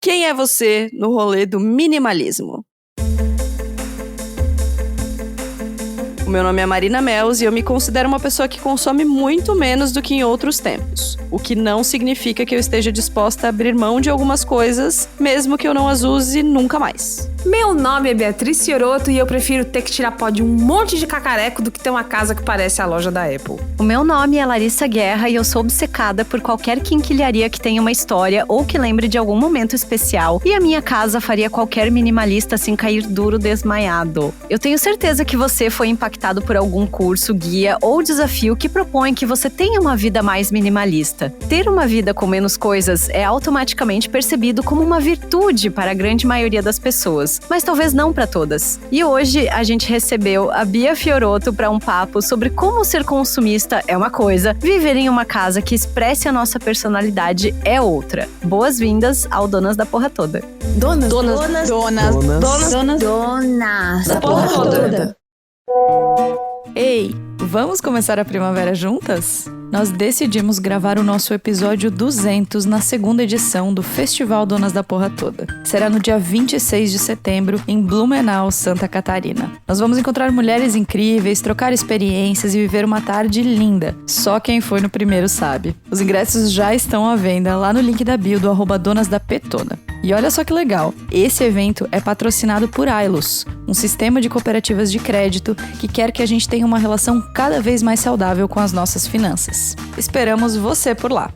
Quem é você no rolê do minimalismo? O meu nome é Marina Mels e eu me considero uma pessoa que consome muito menos do que em outros tempos. O que não significa que eu esteja disposta a abrir mão de algumas coisas, mesmo que eu não as use nunca mais. Meu nome é Beatriz Fioroto e eu prefiro ter que tirar pó de um monte de cacareco do que ter uma casa que parece a loja da Apple. O meu nome é Larissa Guerra e eu sou obcecada por qualquer quinquilharia que tenha uma história ou que lembre de algum momento especial, e a minha casa faria qualquer minimalista assim cair duro desmaiado. Eu tenho certeza que você foi impactado por algum curso, guia ou desafio que propõe que você tenha uma vida mais minimalista. Ter uma vida com menos coisas é automaticamente percebido como uma virtude para a grande maioria das pessoas, mas talvez não para todas. E hoje a gente recebeu a Bia Fioroto para um papo sobre como ser consumista é uma coisa, viver em uma casa que expresse a nossa personalidade é outra. Boas-vindas ao Donas da Porra Toda. Donas Da porra toda. Ei, vamos começar a primavera juntas? Nós decidimos gravar o nosso episódio 200 na segunda edição do Festival Donas da Porra Toda. Será no dia 26 de setembro, em Blumenau, Santa Catarina. Nós vamos encontrar mulheres incríveis, trocar experiências e viver uma tarde linda. Só quem foi no primeiro sabe. Os ingressos já estão à venda lá no link da bio do @donasdapetona. E olha só que legal, esse evento é patrocinado por Ailos, um sistema de cooperativas de crédito que quer que a gente tenha uma relação cada vez mais saudável com as nossas finanças. Esperamos você por lá!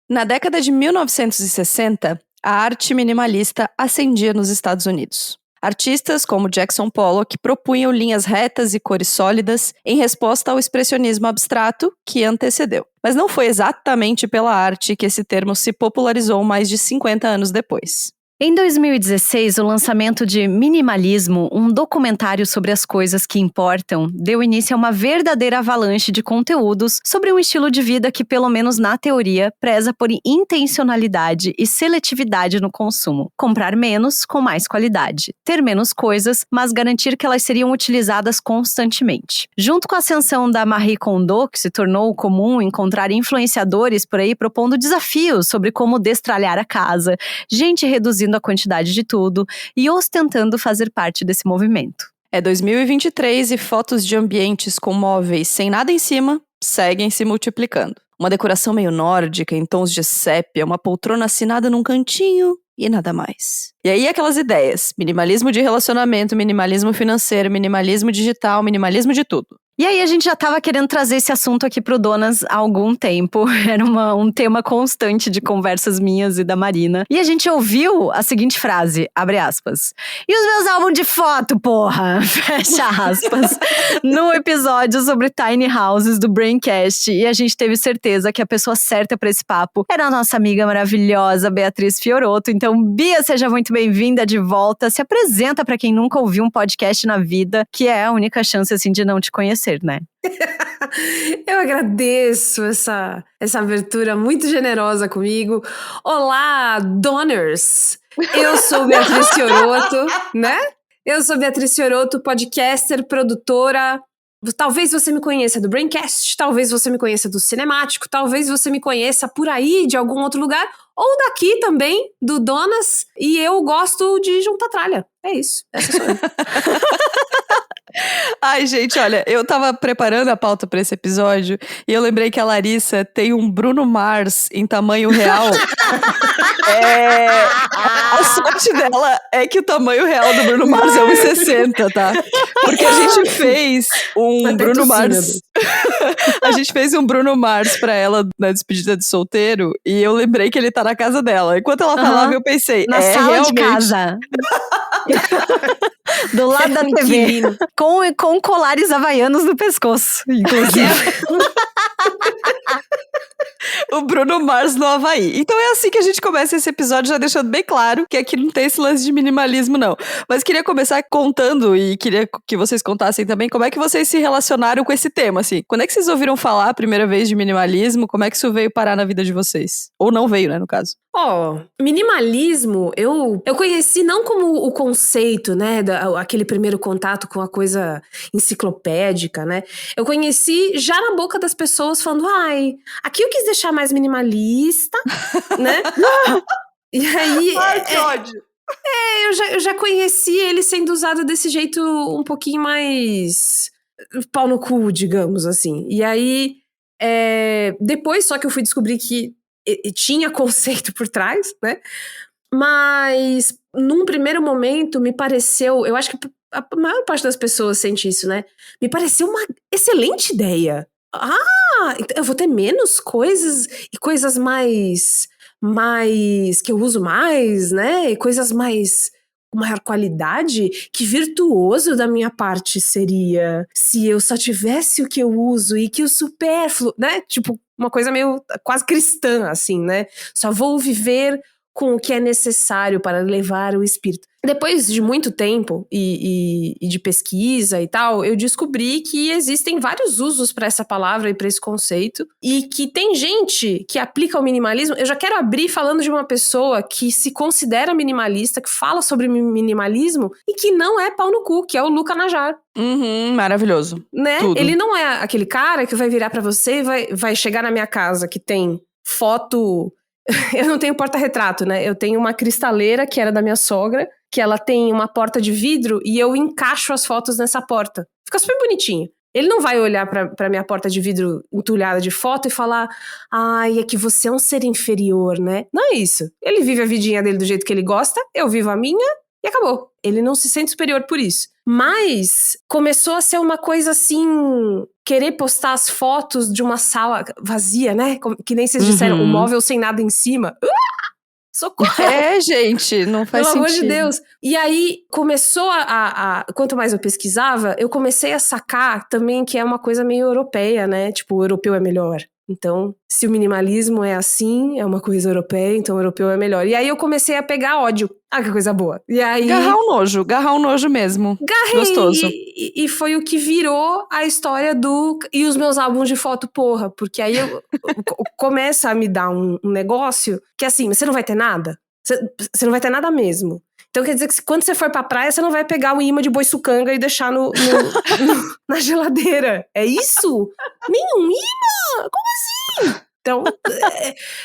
Na década de 1960, a arte minimalista ascendia nos Estados Unidos. Artistas como Jackson Pollock propunham linhas retas e cores sólidas em resposta ao expressionismo abstrato que antecedeu. Mas não foi exatamente pela arte que esse termo se popularizou mais de 50 anos depois. Em 2016, o lançamento de Minimalismo, um documentário sobre as coisas que importam, deu início a uma verdadeira avalanche de conteúdos sobre um estilo de vida que, pelo menos na teoria, preza por intencionalidade e seletividade no consumo. Comprar menos com mais qualidade. Ter menos coisas, mas garantir que elas seriam utilizadas constantemente. Junto com a ascensão da Marie Kondo, que se tornou comum encontrar influenciadores por aí propondo desafios sobre como destralhar a casa, gente reduzindo a quantidade de tudo e ostentando fazer parte desse movimento. É 2023 e fotos de ambientes com móveis sem nada em cima seguem se multiplicando. Uma decoração meio nórdica, em tons de sépia, uma poltrona assinada num cantinho e nada mais. E aí aquelas ideias, minimalismo de relacionamento, minimalismo financeiro, minimalismo digital, minimalismo de tudo. E aí a gente já estava querendo trazer esse assunto aqui pro Donas há algum tempo. Era um tema constante de conversas minhas e da Marina. E a gente ouviu a seguinte frase, abre aspas. E os meus álbuns de foto, porra? Fecha aspas. No episódio sobre Tiny Houses do Braincast. E a gente teve certeza que a pessoa certa para esse papo era a nossa amiga maravilhosa Beatriz Fioroto. Então, Bia, seja muito bem-vinda de volta. Se apresenta para quem nunca ouviu um podcast na vida, que é a única chance, assim, de não te conhecer, né? Eu agradeço essa abertura muito generosa comigo. Olá, Doners! Eu sou Beatriz Fioroto, né? Eu sou Beatriz Fioroto, podcaster, produtora. Talvez você me conheça do Braincast, talvez você me conheça do Cinemático, talvez você me conheça por aí de algum outro lugar, ou daqui também, do Donas, e eu gosto de juntar tralha. É isso, essa sou eu. Ai, gente, olha, eu tava preparando a pauta pra esse episódio e eu lembrei que a Larissa tem um Bruno Mars em tamanho real. A sorte dela é que o tamanho real do Bruno Mars é 1,60, tá? Porque a gente fez um Bruno Mars. A gente fez um Bruno Mars pra ela na despedida de solteiro e eu lembrei que ele tá na casa dela. Enquanto ela falava, eu pensei, na sala realmente... de casa. Do lado da TV. Com colares havaianos no pescoço, inclusive. O Bruno Mars no Havaí. Então é assim que a gente começa esse episódio, já deixando bem claro que aqui não tem esse lance de minimalismo, não. Mas queria começar contando, e queria que vocês contassem também, como é que vocês se relacionaram com esse tema, assim. Quando é que vocês ouviram falar a primeira vez de minimalismo? Como é que isso veio parar na vida de vocês? Ou não veio, né, no caso? Minimalismo, eu conheci não como o conceito, né, aquele primeiro contato com a coisa enciclopédica, né, eu conheci já na boca das pessoas falando, aqui eu quis deixar mais minimalista, né? E aí... Ai, que ódio! Eu já conheci ele sendo usado desse jeito um pouquinho mais pau no cu, digamos assim. E aí, depois só que eu fui descobrir que tinha conceito por trás, né? Mas, num primeiro momento, me pareceu... Eu acho que a maior parte das pessoas sente isso, né? Me pareceu uma excelente ideia. Então eu vou ter menos coisas e coisas mais que eu uso mais, né? E coisas mais com maior qualidade. Que virtuoso da minha parte seria se eu só tivesse o que eu uso e que o supérfluo, né? Tipo, uma coisa meio quase cristã, assim, né? Só vou viver com o que é necessário para levar o espírito. Depois de muito tempo e de pesquisa e tal, eu descobri que existem vários usos para essa palavra e para esse conceito, e que tem gente que aplica o minimalismo. Eu já quero abrir falando de uma pessoa que se considera minimalista, que fala sobre minimalismo e que não é pau no cu, que é o Luca Najar. Maravilhoso. Né? Tudo. Ele não é aquele cara que vai virar para você e vai chegar na minha casa que tem foto... Eu não tenho porta-retrato, né? Eu tenho uma cristaleira que era da minha sogra, que ela tem uma porta de vidro e eu encaixo as fotos nessa porta. Fica super bonitinho. Ele não vai olhar pra minha porta de vidro entulhada de foto e falar: ai, é que você é um ser inferior, né? Não é isso. Ele vive a vidinha dele do jeito que ele gosta, eu vivo a minha e acabou. Ele não se sente superior por isso. Mas começou a ser uma coisa assim... Querer postar as fotos de uma sala vazia, né? Que nem vocês disseram, um móvel sem nada em cima. Socorro! Gente, não faz sentido. Pelo amor de Deus. E aí, começou quanto mais eu pesquisava, eu comecei a sacar também que é uma coisa meio europeia, né? Tipo, o europeu é melhor. Então, se o minimalismo é assim, é uma coisa europeia, então o europeu é melhor. E aí eu comecei a pegar ódio. Que coisa boa. E aí... Garrar o nojo mesmo. Garrei. Gostoso. E foi o que virou a história e os meus álbuns de foto, porra. Porque aí começa a me dar um negócio que assim, você não vai ter nada? Você não vai ter nada mesmo. Então quer dizer que quando você for pra praia, você não vai pegar o imã de boiçucanga e deixar na geladeira. É isso? Nenhum imã? Como assim? Então,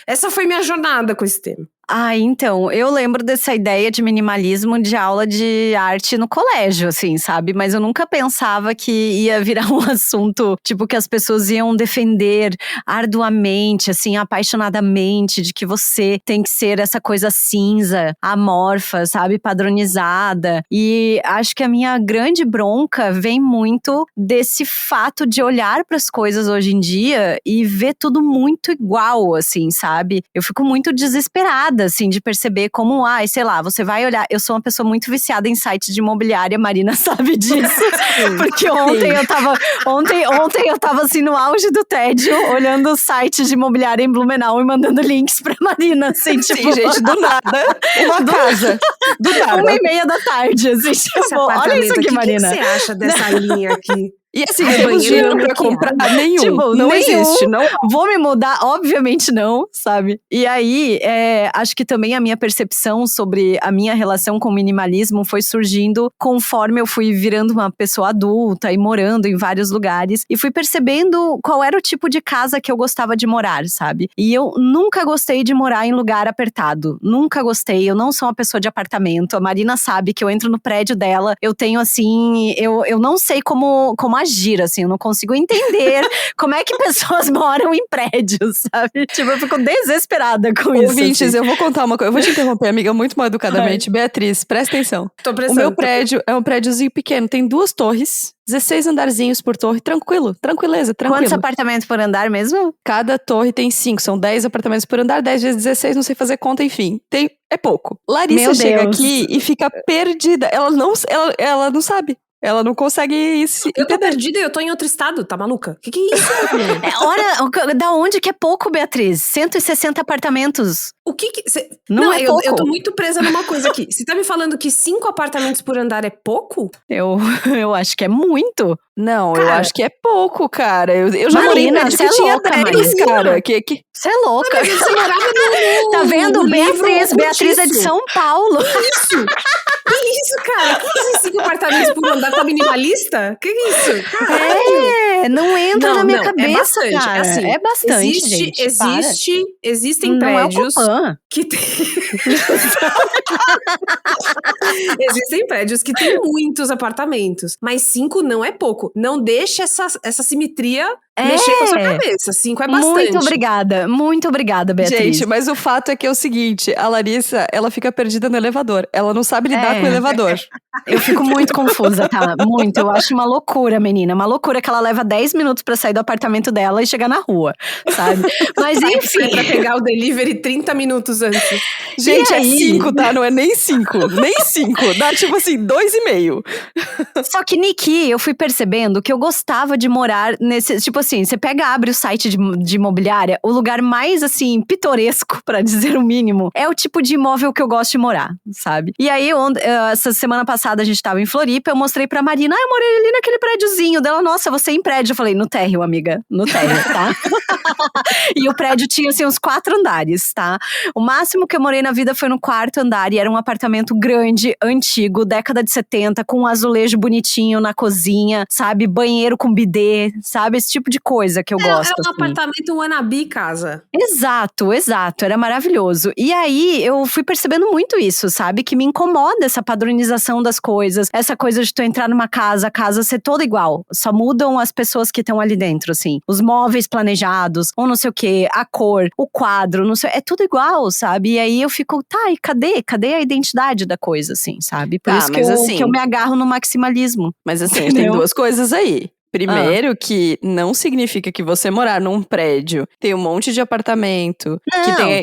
essa foi minha jornada com esse tema. Então, eu lembro dessa ideia de minimalismo de aula de arte no colégio, assim, sabe? Mas eu nunca pensava que ia virar um assunto, tipo, que as pessoas iam defender arduamente, assim, apaixonadamente, de que você tem que ser essa coisa cinza, amorfa, sabe? Padronizada. E acho que a minha grande bronca vem muito desse fato de olhar para as coisas hoje em dia e ver tudo muito igual, assim, sabe? Eu fico muito desesperada, assim, de perceber como, sei lá, você vai olhar... Eu sou uma pessoa muito viciada em sites de imobiliária, a Marina sabe disso. Porque ontem eu tava, assim, no auge do tédio, olhando sites de imobiliária em Blumenau e mandando links pra Marina, assim, tipo... Sim, gente, do nada. Uma casa. Do nada. 1h30 da tarde, assim, tipo, olha isso aqui, Marina. O que você acha dessa linha aqui? E assim, temos dinheiro pra comprar nenhum. Tipo, não existe, não. Vou me mudar? Obviamente não, sabe? E aí, acho que também a minha percepção sobre a minha relação com o minimalismo foi surgindo conforme eu fui virando uma pessoa adulta e morando em vários lugares. E fui percebendo qual era o tipo de casa que eu gostava de morar, sabe? E eu nunca gostei de morar em lugar apertado. Nunca gostei. Eu não sou uma pessoa de apartamento. A Marina sabe que eu entro no prédio dela, eu tenho assim... Eu não sei como agir, assim, eu não consigo entender como é que pessoas moram em prédios, sabe? Tipo, eu fico desesperada com isso. Ouvintes, assim. Eu vou contar uma coisa, eu vou te interromper, amiga, muito mal educadamente. Beatriz, presta atenção. Tô prestando. O meu prédio é um prédiozinho pequeno, tem 2 torres, 16 andarzinhos por torre, tranquileza. Quantos apartamentos por andar mesmo? Cada torre tem 5, são 10 apartamentos por andar, 10 vezes 16, não sei fazer conta, enfim. É pouco. Larissa chega aqui e fica perdida, ela não sabe. Ela não consegue se Eu tô perdida e eu tô em outro estado, tá maluca? Que é isso? Olha, da onde que é pouco, Beatriz? 160 apartamentos. O que Não é pouco. Eu tô muito presa numa coisa aqui. Você tá me falando que 5 apartamentos por andar é pouco? Eu acho que é muito. Não, cara, eu acho que é pouco, cara. Eu já morei em prédio que tinha 10, cara. Você é louca. Mas você morava no Tá vendo? Beatriz é de São Paulo. Isso. Que isso, cara? Que isso? 5 apartamentos por andar tá minimalista? Que isso? Caralho. Não entra na minha cabeça, é bastante, cara. assim, É bastante, gente. Existem Não é o prédios Copan. que tem... Existem prédios que tem muitos apartamentos, mas 5 não é pouco. Não deixa essa simetria mexer com a sua cabeça. 5 é bastante. Muito obrigada, Beatriz. Gente, mas o fato é que é o seguinte, a Larissa, ela fica perdida no elevador. Ela não sabe lidar com o elevador. Eu fico muito confusa, tá? Muito. Eu acho uma loucura, menina. Uma loucura que ela leva 10 minutos pra sair do apartamento dela e chegar na rua, sabe? Mas enfim. Pra pegar o delivery 30 minutos antes. Gente, é 5, tá? Não é nem 5. Nem 5. Dá tipo assim, 2,5. Só que, Niki, eu fui percebendo que eu gostava de morar nesse... Tipo assim, você abre o site de imobiliária, o lugar mais, assim, pitoresco, pra dizer o mínimo, é o tipo de imóvel que eu gosto de morar, sabe? E aí, essa semana passada a gente tava em Floripa, eu mostrei pra Marina, eu morei ali naquele prédiozinho dela, nossa, você em prédio? Eu falei, no térreo, amiga, no térreo, tá? E o prédio tinha, assim, uns 4 andares, tá? O máximo que eu morei na vida foi no 4º andar, e era um apartamento grande, antigo, década de 70, com um azulejo bonitinho na cozinha, sabe? Banheiro com bidê, sabe? Esse tipo de coisa que eu gosto. É um assim. apartamento wannabe casa. Exato, era maravilhoso. E aí, eu fui percebendo muito isso, sabe? Que me incomoda essa padronização das coisas, essa coisa de tu entrar numa casa, a casa ser toda igual. Só mudam as pessoas que estão ali dentro, assim. Os móveis planejados, ou não sei o quê, a cor, o quadro, não sei, é tudo igual, sabe? E aí eu fico, tá, e cadê a identidade da coisa, assim, sabe? Por isso que eu me agarro no maximalisalismo. Mas assim, tem 2 coisas aí. Primeiro, que não significa que você morar num prédio, tem um monte de apartamento,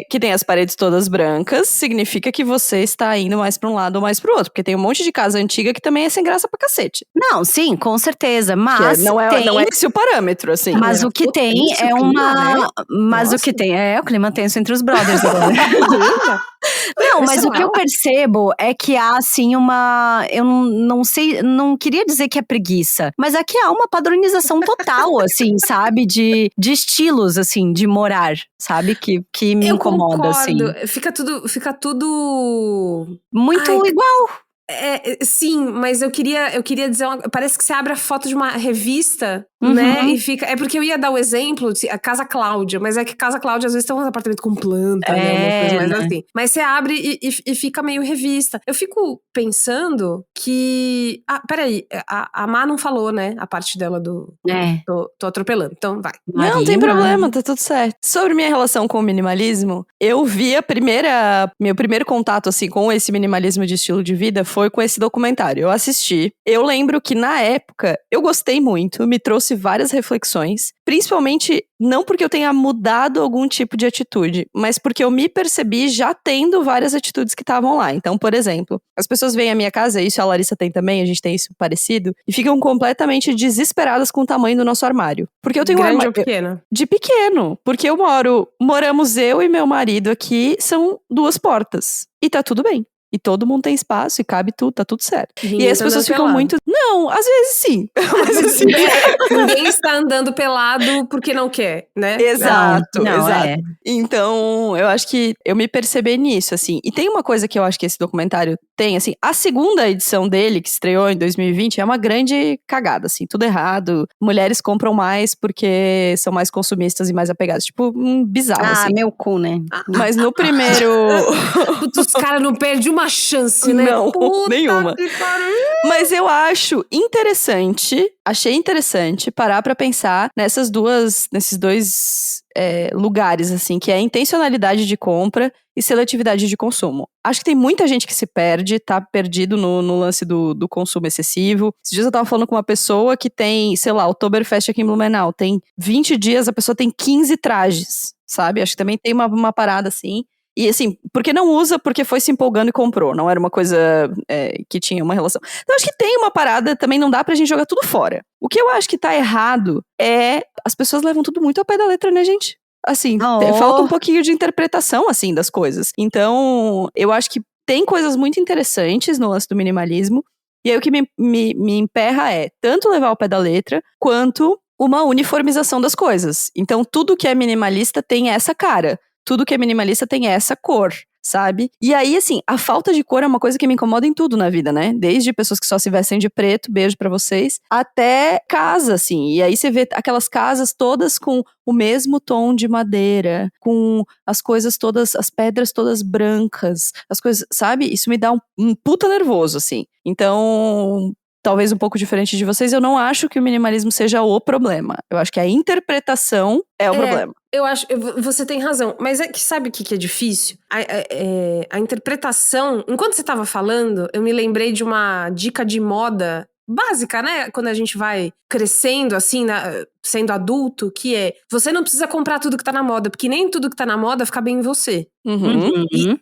que tem as paredes todas brancas, significa que você está indo mais pra um lado ou mais pro outro. Porque tem um monte de casa antiga que também é sem graça pra cacete. Não, sim, com certeza, mas não é esse o parâmetro, assim. Mas o que tem é uma... Mas o que tem é o clima tenso entre os brothers agora. Não, mas o que eu percebo é que há, assim, uma... Eu não sei, não queria dizer que é preguiça, mas aqui há uma padronização total, assim, sabe? De estilos, assim, de morar, sabe? Que me incomoda, assim. Fica tudo... Muito igual. Sim, mas eu queria dizer parece que você abre a foto de uma revista, né? E fica. É porque eu ia dar o exemplo de a Casa Cláudia, mas é que Casa Cláudia às vezes tem um apartamento com planta, né? Uma coisa mais assim. Mas você abre e fica meio revista. Eu fico pensando que. Peraí, a Má não falou, né? A parte dela do. Tô atropelando, então vai. Não tem problema, tá tudo certo. Sobre minha relação com o minimalismo, eu vi meu primeiro contato, assim, com esse minimalismo de estilo de vida foi com esse documentário. Eu assisti. Eu lembro que, na época, eu gostei muito, me trouxe várias reflexões, principalmente não porque eu tenha mudado algum tipo de atitude, mas porque eu me percebi já tendo várias atitudes que estavam lá. Então, por exemplo, as pessoas vêm à minha casa, isso a Larissa tem também, a gente tem isso parecido, e ficam completamente desesperadas com o tamanho do nosso armário. Porque eu tenho Grande um armário... ou pequeno? De pequeno. Porque moramos eu e meu marido aqui, são 2 portas. E tá tudo bem. E todo mundo tem espaço e cabe tudo, tá tudo certo. E aí as pessoas ficam muito... Não, às vezes sim. Mas assim... Ninguém está andando pelado porque não quer, né? Exato, exato. Então, eu acho que eu me percebi nisso, assim. E tem uma coisa que eu acho que esse documentário tem, assim, a segunda edição dele, que estreou em 2020, é uma grande cagada, assim, tudo errado. Mulheres compram mais porque são mais consumistas e mais apegadas. Tipo, bizarro, assim. Meu cu, né? Mas no primeiro... Putz, os caras não perdem uma chance, né? Não, Puta nenhuma. Mas eu achei interessante parar pra pensar nesses 2 lugares, assim, que é a intencionalidade de compra e seletividade de consumo. Acho que tem muita gente que se perde, tá perdido no lance do consumo excessivo. Esses dias eu tava falando com uma pessoa que tem, sei lá, Oktoberfest aqui em Blumenau, tem 20 dias, a pessoa tem 15 trajes, sabe? Acho que também tem uma parada assim. E assim, porque não usa, porque foi se empolgando e comprou. Não era uma coisa que tinha uma relação. Então acho que tem uma parada, também não dá pra gente jogar tudo fora. O que eu acho que tá errado é... As pessoas levam tudo muito ao pé da letra, né, gente? Assim, falta um pouquinho de interpretação, assim, das coisas. Então, eu acho que tem coisas muito interessantes no lance do minimalismo. E aí o que me emperra é tanto levar ao pé da letra, quanto uma uniformização das coisas. Então, tudo que é minimalista tem essa cara. Tudo que é minimalista tem essa cor, sabe? E aí, assim, a falta de cor é uma coisa que me incomoda em tudo na vida, né? Desde pessoas que só se vestem de preto, beijo pra vocês, até casa, assim. E aí você vê aquelas casas todas com o mesmo tom de madeira, com as coisas todas, as pedras todas brancas, as coisas, sabe? Isso me dá um puta nervoso, assim. Então, talvez um pouco diferente de vocês, eu não acho que o minimalismo seja o problema. Eu acho que a interpretação é o problema. Eu acho, você tem razão, mas é que sabe o que é difícil? A interpretação, enquanto você estava falando, eu me lembrei de uma dica de moda básica, né? Quando a gente vai crescendo, assim, sendo adulto, que é, você não precisa comprar tudo que tá na moda, porque nem tudo que tá na moda fica bem em você.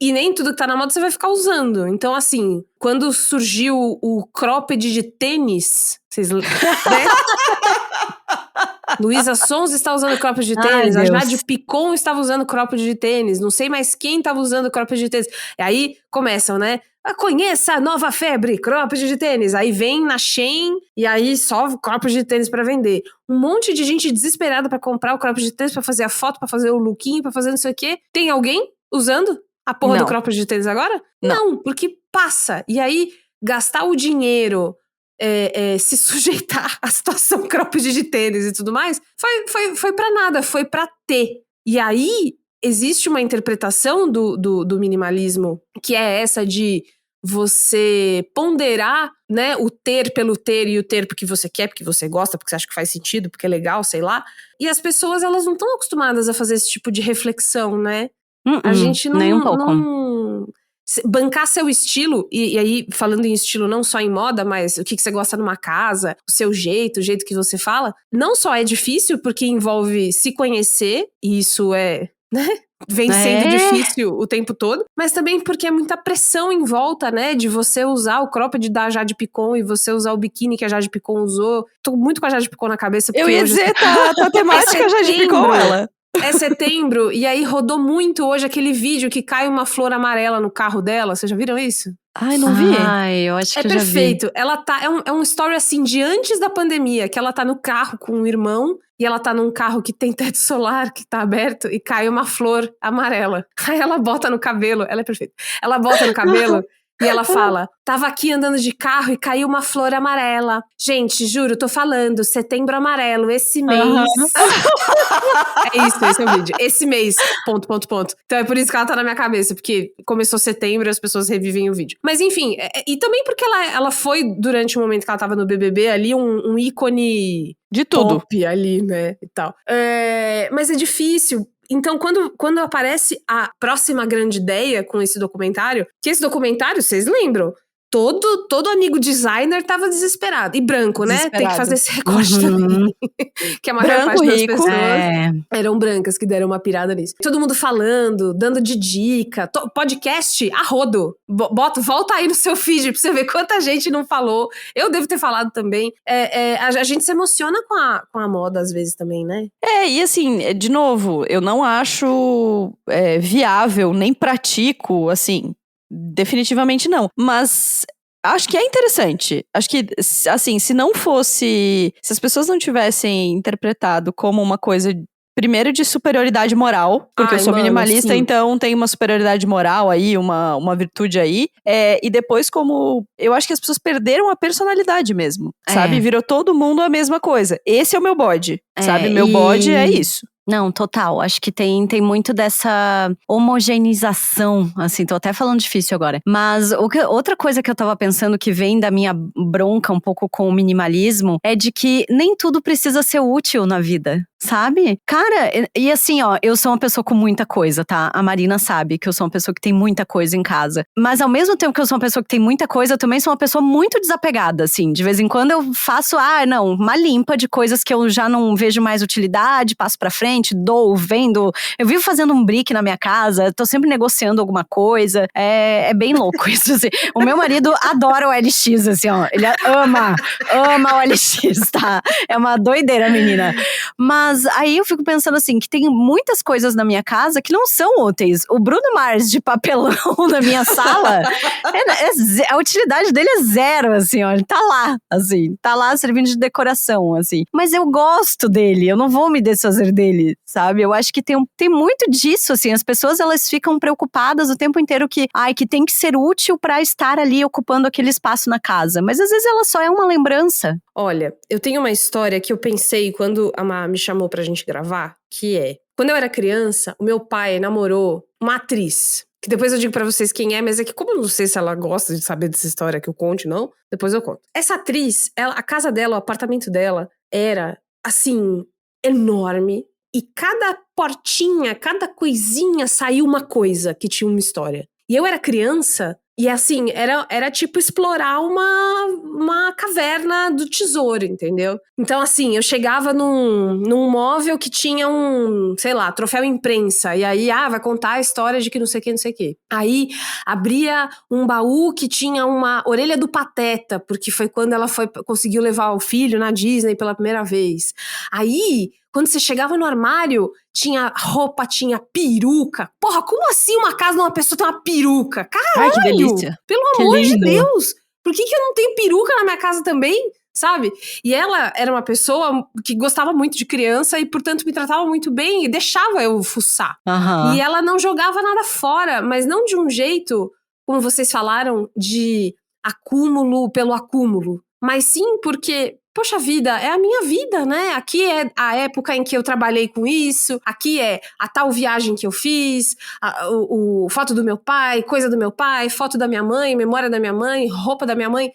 E nem tudo que tá na moda você vai ficar usando. Então, assim, quando surgiu o cropped de tênis, vocês, né? Luísa Sons está usando cropped de tênis, a Jade Picon estava usando cropped de tênis, não sei mais quem estava usando cropped de tênis. E aí começam, né? Conheça a nova febre, cropped de tênis. Aí vem na Shein e aí só cropped de tênis pra vender. Um monte de gente desesperada pra comprar o cropped de tênis, pra fazer a foto, pra fazer o lookinho, pra fazer não sei o quê. Tem alguém usando a porra do cropped de tênis agora? Não, porque passa. E aí gastar o dinheiro, se sujeitar à situação cropped de tênis e tudo mais, foi pra nada, foi pra ter. E aí existe uma interpretação do minimalismo, que é essa de você ponderar, né, o ter pelo ter e o ter porque você quer, porque você gosta, porque você acha que faz sentido, porque é legal, sei lá. E as pessoas, elas não estão acostumadas a fazer esse tipo de reflexão, né? A gente não... Nem um pouco. Não... Bancar seu estilo, e aí falando em estilo não só em moda, mas o que você gosta numa casa, o seu jeito, o jeito que você fala, não só é difícil porque envolve se conhecer, e isso vem sendo difícil o tempo todo, mas também porque é muita pressão em volta, né, de você usar o cropped da Jade Picon e você usar o biquíni que a Jade Picon usou. Tô muito com a Jade Picon na cabeça. Eu ia dizer, tá temática Jade Picon, ela. É setembro, e aí rodou muito hoje aquele vídeo que cai uma flor amarela no carro dela. Vocês já viram isso? Ai, não vi. Ai, eu acho que eu já vi. É perfeito. Ela tá, é um story assim de antes da pandemia, que ela tá no carro com o irmão, e ela tá num carro que tem teto solar, que tá aberto, e cai uma flor amarela. Aí ela bota no cabelo, ela é perfeita. Ela bota no cabelo e ela fala, tava aqui andando de carro e caiu uma flor amarela. Gente, juro, tô falando, setembro amarelo, esse mês. Esse é o vídeo. Esse mês, ponto. Então é por isso que ela tá na minha cabeça, porque começou setembro e as pessoas revivem o vídeo. Mas enfim, e também porque ela foi, durante o momento que ela tava no BBB ali, um ícone de tudo top ali, né, e tal. Mas é difícil. Então, quando aparece a próxima grande ideia com esse documentário, que esse documentário, vocês lembram? Todo amigo designer tava desesperado. E branco, né? Tem que fazer esse recorte também. Que a maior parte das pessoas eram brancas, que deram uma pirada nisso. Todo mundo falando, dando de dica. Podcast a rodo. Volta aí no seu feed pra você ver quanta gente não falou. Eu devo ter falado também. A gente se emociona com a moda às vezes também, né? E assim, de novo, eu não acho viável, nem pratico, assim... Definitivamente não, mas acho que é interessante. Acho que, assim, se as pessoas não tivessem interpretado como uma coisa, primeiro, de superioridade moral, porque eu sou minimalista, sim. Então tem uma superioridade moral aí, uma virtude aí, e depois como, eu acho que as pessoas perderam a personalidade mesmo, sabe? Virou todo mundo a mesma coisa. Esse é o meu bode, sabe? Meu bode é isso. Não, total. Acho que tem muito dessa homogeneização, assim, tô até falando difícil agora. Mas outra coisa que eu tava pensando que vem da minha bronca um pouco com o minimalismo é de que nem tudo precisa ser útil na vida, sabe? Cara, e assim, ó, eu sou uma pessoa com muita coisa, tá? A Marina sabe que eu sou uma pessoa que tem muita coisa em casa. Mas ao mesmo tempo que eu sou uma pessoa que tem muita coisa, eu também sou uma pessoa muito desapegada, assim. De vez em quando eu faço, uma limpa de coisas que eu já não vejo mais utilidade, passo pra frente, vendo. Eu vivo fazendo um brick na minha casa, tô sempre negociando alguma coisa. É bem louco isso, assim. O meu marido adora o LX, assim, ó. Ele ama o LX, tá? É uma doideira, menina. Mas Mas aí eu fico pensando assim, que tem muitas coisas na minha casa que não são úteis. O Bruno Mars de papelão na minha sala, a utilidade dele é zero, assim, ó. Ele tá lá servindo de decoração, assim. Mas eu gosto dele, eu não vou me desfazer dele, sabe? Eu acho que tem muito disso, assim. As pessoas, elas ficam preocupadas o tempo inteiro que tem que ser útil pra estar ali ocupando aquele espaço na casa. Mas às vezes ela só é uma lembrança. Olha, eu tenho uma história que eu pensei quando a Má me chamou pra gente gravar, que é... Quando eu era criança, o meu pai namorou uma atriz, que depois eu digo pra vocês quem é, mas é que como eu não sei se ela gosta de saber dessa história que eu conte, não, depois eu conto. Essa atriz, a casa dela, o apartamento dela, era, assim, enorme, e cada portinha, cada coisinha saiu uma coisa que tinha uma história. E eu era criança... E assim, era tipo explorar uma caverna do tesouro, entendeu? Então assim, eu chegava num móvel que tinha sei lá, troféu imprensa. E aí, vai contar a história de que não sei o que, não sei o que. Aí, abria um baú que tinha uma orelha do Pateta, porque foi quando ela conseguiu levar o filho na Disney pela primeira vez. Aí... Quando você chegava no armário, tinha roupa, tinha peruca. Porra, como assim uma casa de uma pessoa tem uma peruca? Caralho! Ai, que delícia. Pelo amor de Deus! Por que eu não tenho peruca na minha casa também? Sabe? E ela era uma pessoa que gostava muito de criança e, portanto, me tratava muito bem e deixava eu fuçar. Uhum. E ela não jogava nada fora, mas não de um jeito, como vocês falaram, de acúmulo pelo acúmulo. Mas sim porque... Poxa vida, é a minha vida, né? Aqui é a época em que eu trabalhei com isso, aqui é a tal viagem que eu fiz, o foto do meu pai, coisa do meu pai, foto da minha mãe, memória da minha mãe, roupa da minha mãe.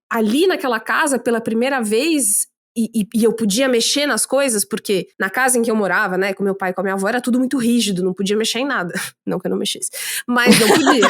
Ali naquela casa, pela primeira vez... E eu podia mexer nas coisas, porque na casa em que eu morava, né, com meu pai e com a minha avó, era tudo muito rígido, não podia mexer em nada. Não que eu não mexesse. Mas não podia.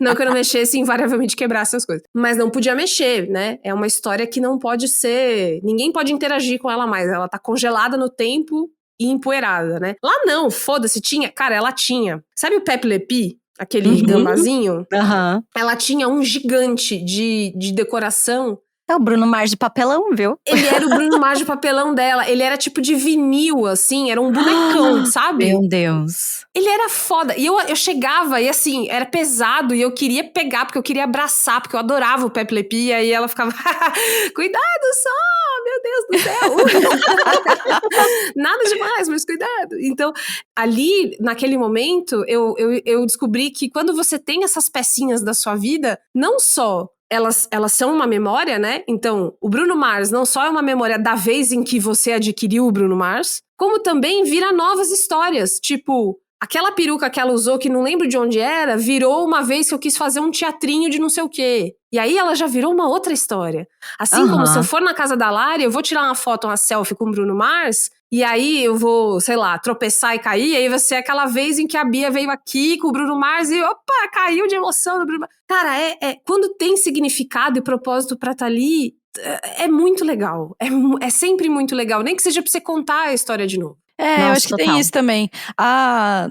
Não que eu não mexesse e invariavelmente quebrasse as coisas. Mas não podia mexer, né? É uma história que não pode ser... Ninguém pode interagir com ela mais. Ela tá congelada no tempo e empoeirada, né? Lá não, foda-se, tinha... Cara, ela tinha... Sabe o Pepe Le Pew? Aquele gambazinho? Uhum. Ela tinha um gigante de decoração. É o Bruno Mars de papelão, viu? Ele era o Bruno Mars de papelão dela. Ele era tipo de vinil, assim. Era um bonecão, sabe? Meu Deus. Ele era foda. E eu chegava e assim, era pesado. E eu queria pegar, porque eu queria abraçar. Porque eu adorava o Pepe Le Pew. E aí ela ficava... Cuidado só! Meu Deus do céu! Nada demais, mas cuidado. Então, ali, naquele momento, eu descobri que quando você tem essas pecinhas da sua vida, não só... Elas são uma memória, né? Então, o Bruno Mars não só é uma memória da vez em que você adquiriu o Bruno Mars, como também vira novas histórias. Tipo, aquela peruca que ela usou, que não lembro de onde era, virou uma vez que eu quis fazer um teatrinho de não sei o quê. E aí ela já virou uma outra história. Assim como se eu for na casa da Lari, eu vou tirar uma foto, uma selfie com o Bruno Mars... E aí eu vou, sei lá, tropeçar e cair, e aí vai ser aquela vez em que a Bia veio aqui com o Bruno Mars e, opa, caiu de emoção do Bruno Mars. Cara, quando tem significado e propósito pra estar ali, é muito legal. É sempre muito legal, nem que seja pra você contar a história de novo. Nossa, eu acho que total. Tem isso também.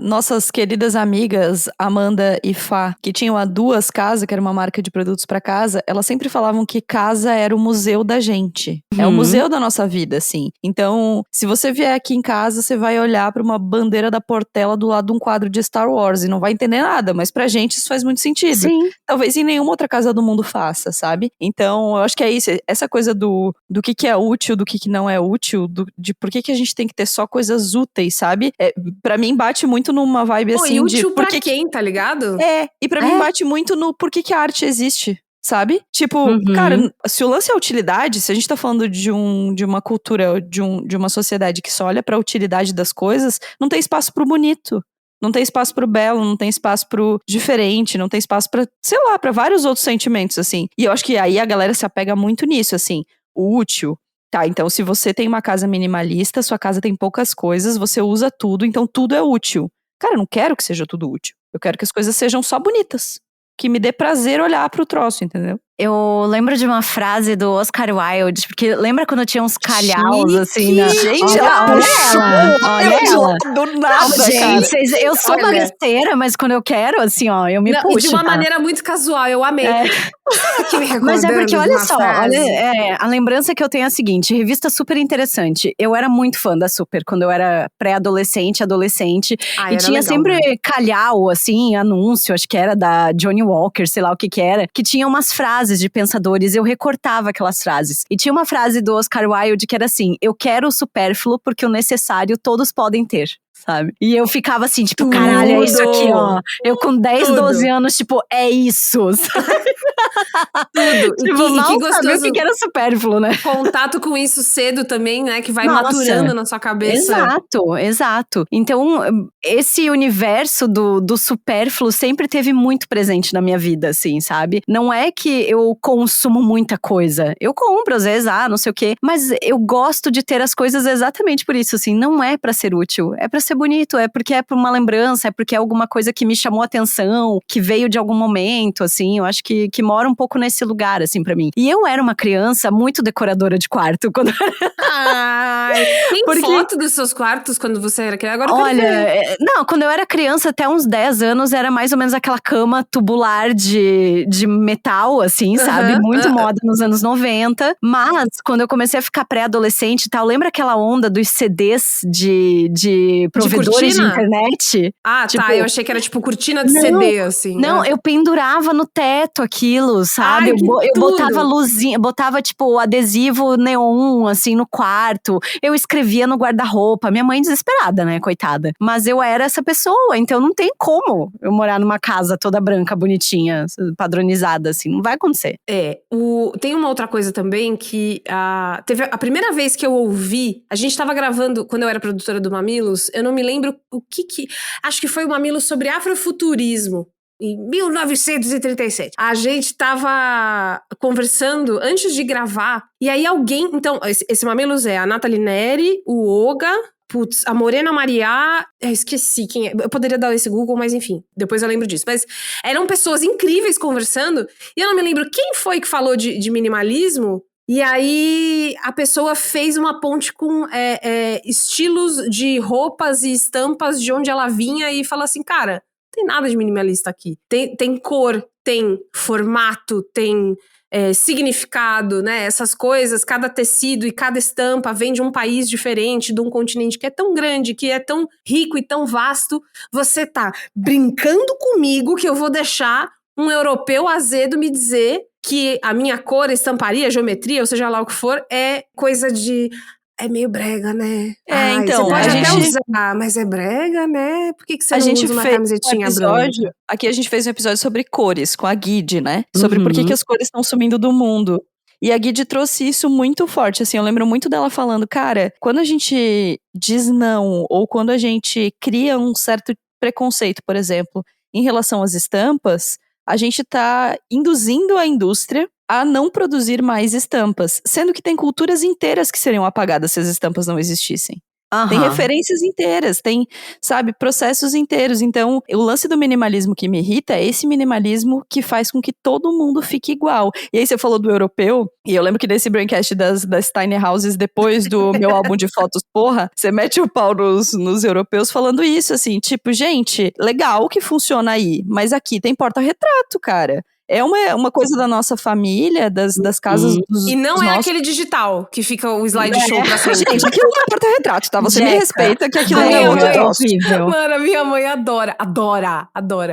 Nossas queridas amigas Amanda e Fá, que tinham a Duas Casa, que era uma marca de produtos pra casa, elas sempre falavam que casa era o museu da gente. É o museu da nossa vida, assim. Então, se você vier aqui em casa, você vai olhar pra uma bandeira da Portela do lado de um quadro de Star Wars e não vai entender nada, mas pra gente isso faz muito sentido. Sim. Talvez em nenhuma outra casa do mundo faça, sabe? Então, eu acho que é isso. Essa coisa do que é útil, do que não é útil, de por que a gente tem que ter só coisas úteis, sabe? Pra mim bate muito numa vibe assim e de... útil pra quem, tá ligado? E pra mim bate muito no por que a arte existe, sabe? Tipo, cara, se o lance é utilidade, se a gente tá falando de uma cultura, de uma sociedade que só olha pra utilidade das coisas, não tem espaço pro bonito. Não tem espaço pro belo, não tem espaço pro diferente, não tem espaço pra, sei lá, pra vários outros sentimentos, assim. E eu acho que aí a galera se apega muito nisso, assim. O útil. Tá, então se você tem uma casa minimalista, sua casa tem poucas coisas, você usa tudo, então tudo é útil. Cara, eu não quero que seja tudo útil. Eu quero que as coisas sejam só bonitas. Que me dê prazer olhar pro troço, entendeu? Eu lembro de uma frase do Oscar Wilde, porque lembra quando tinha uns calhaus, assim, na... Gente, olha ela, olha ela. Do nada, Não, gente, eu sou Olha. uma besteira, mas quando eu quero, assim, ó, eu me Não, puxo. e de uma tá? maneira muito casual, eu amei. Aqui me Mas é recordando porque, de olha uma só, frase. a lembrança que eu tenho é a seguinte, revista super interessante. Eu era muito fã da Super, quando eu era pré-adolescente, adolescente. Ah, E era tinha legal sempre mesmo. calhau, assim, anúncio, acho que era da Johnny Walker, sei lá o que era, que tinha umas frases de pensadores, eu recortava aquelas frases. E tinha uma frase do Oscar Wilde que era assim, eu quero o supérfluo porque o necessário todos podem ter. Sabe? E eu ficava assim, tipo, caralho, é isso aqui, ó. Eu com 10, Tudo. 12 anos, tipo, é isso, sabe? Tudo. Tipo, mal que sabia gostoso o que era supérfluo, né? contato com isso cedo também, né? Que vai Nossa. maturando na sua cabeça. Exato. Então, esse universo do supérfluo sempre teve muito presente na minha vida, assim, sabe? Não é que eu consumo muita coisa. Eu compro, às vezes, não sei o quê. Mas eu gosto de ter as coisas exatamente por isso, assim. Não é pra ser útil, é pra ser bonito. É porque é por uma lembrança, é porque é alguma coisa que me chamou a atenção, que veio de algum momento, assim. Eu acho que mora um pouco nesse lugar, assim, pra mim. E eu era uma criança muito decoradora de quarto. Quando Ai, tem Porque- foto dos seus quartos quando você era criança? Agora eu quero Olha, ver. não, quando eu era criança, até uns 10 anos, era mais ou menos aquela cama tubular de metal, assim, sabe? Muito moda nos anos 90. Mas, quando eu comecei a ficar pré-adolescente e tal, lembra aquela onda dos CDs de provedores de cortina? internet? Ah, Tipo, tá. Eu achei que era tipo cortina de não, CD, assim. Não, eu pendurava no teto aquilo, sabe? Ai, que eu botava tudo. luzinha, botava tipo adesivo neon, assim, no quarto. Eu escrevia no guarda-roupa. Minha mãe desesperada, né, coitada. Mas eu era essa pessoa, então não tem como eu morar numa casa toda branca, bonitinha, padronizada, assim. Não vai acontecer. Tem uma outra coisa também que teve a primeira vez que eu ouvi, a gente tava gravando, quando eu era produtora do Mamilos, eu não me lembro o que acho que foi o Mamilos sobre afrofuturismo. Em 1937. A gente tava conversando antes de gravar, e aí alguém. Então, esse Mamilos é a Nathalie Neri, o Oga. Putz, a Morena Mariá, eu esqueci quem é. Eu poderia dar esse Google, mas enfim, depois eu lembro disso. Mas eram pessoas incríveis conversando, e eu não me lembro quem foi que falou de minimalismo. E aí a pessoa fez uma ponte com estilos de roupas e estampas de onde ela vinha e falou assim, cara, não tem nada de minimalista aqui. Tem cor, tem formato, tem significado, né? Essas coisas, cada tecido e cada estampa vem de um país diferente, de um continente que é tão grande, que é tão rico e tão vasto. Você tá brincando comigo que eu vou deixar um europeu azedo me dizer que a minha cor, estamparia, geometria, ou seja lá o que for, é coisa de... É meio brega, né? Então, você pode a até gente... usar, mas é brega, né? Por que você não usa uma fez camisetinha episódio, branca? aqui a gente fez um episódio sobre cores, com a Guide, né? Sobre por que as cores estão sumindo do mundo. E a Guide trouxe isso muito forte, assim, eu lembro muito dela falando, cara, quando a gente diz não, ou quando a gente cria um certo preconceito, por exemplo, em relação às estampas, a gente tá induzindo a indústria a não produzir mais estampas, sendo que tem culturas inteiras que seriam apagadas se as estampas não existissem. Tem referências inteiras, tem, sabe, processos inteiros. Então, o lance do minimalismo que me irrita é esse minimalismo que faz com que todo mundo fique igual. E aí você falou do europeu, e eu lembro que nesse Braincast das Tiny Houses, depois do meu álbum de fotos, porra, você mete o pau nos europeus falando isso, assim, tipo, gente, legal que funciona aí, mas aqui tem porta-retrato, cara. É uma coisa da nossa família, das casas dos E não é nossos... aquele digital que fica o slideshow pra sempre. Gente, aquilo não é porta-retrato, tá? Você me respeita que aquilo não é outro troço. Mano, a minha mãe adora.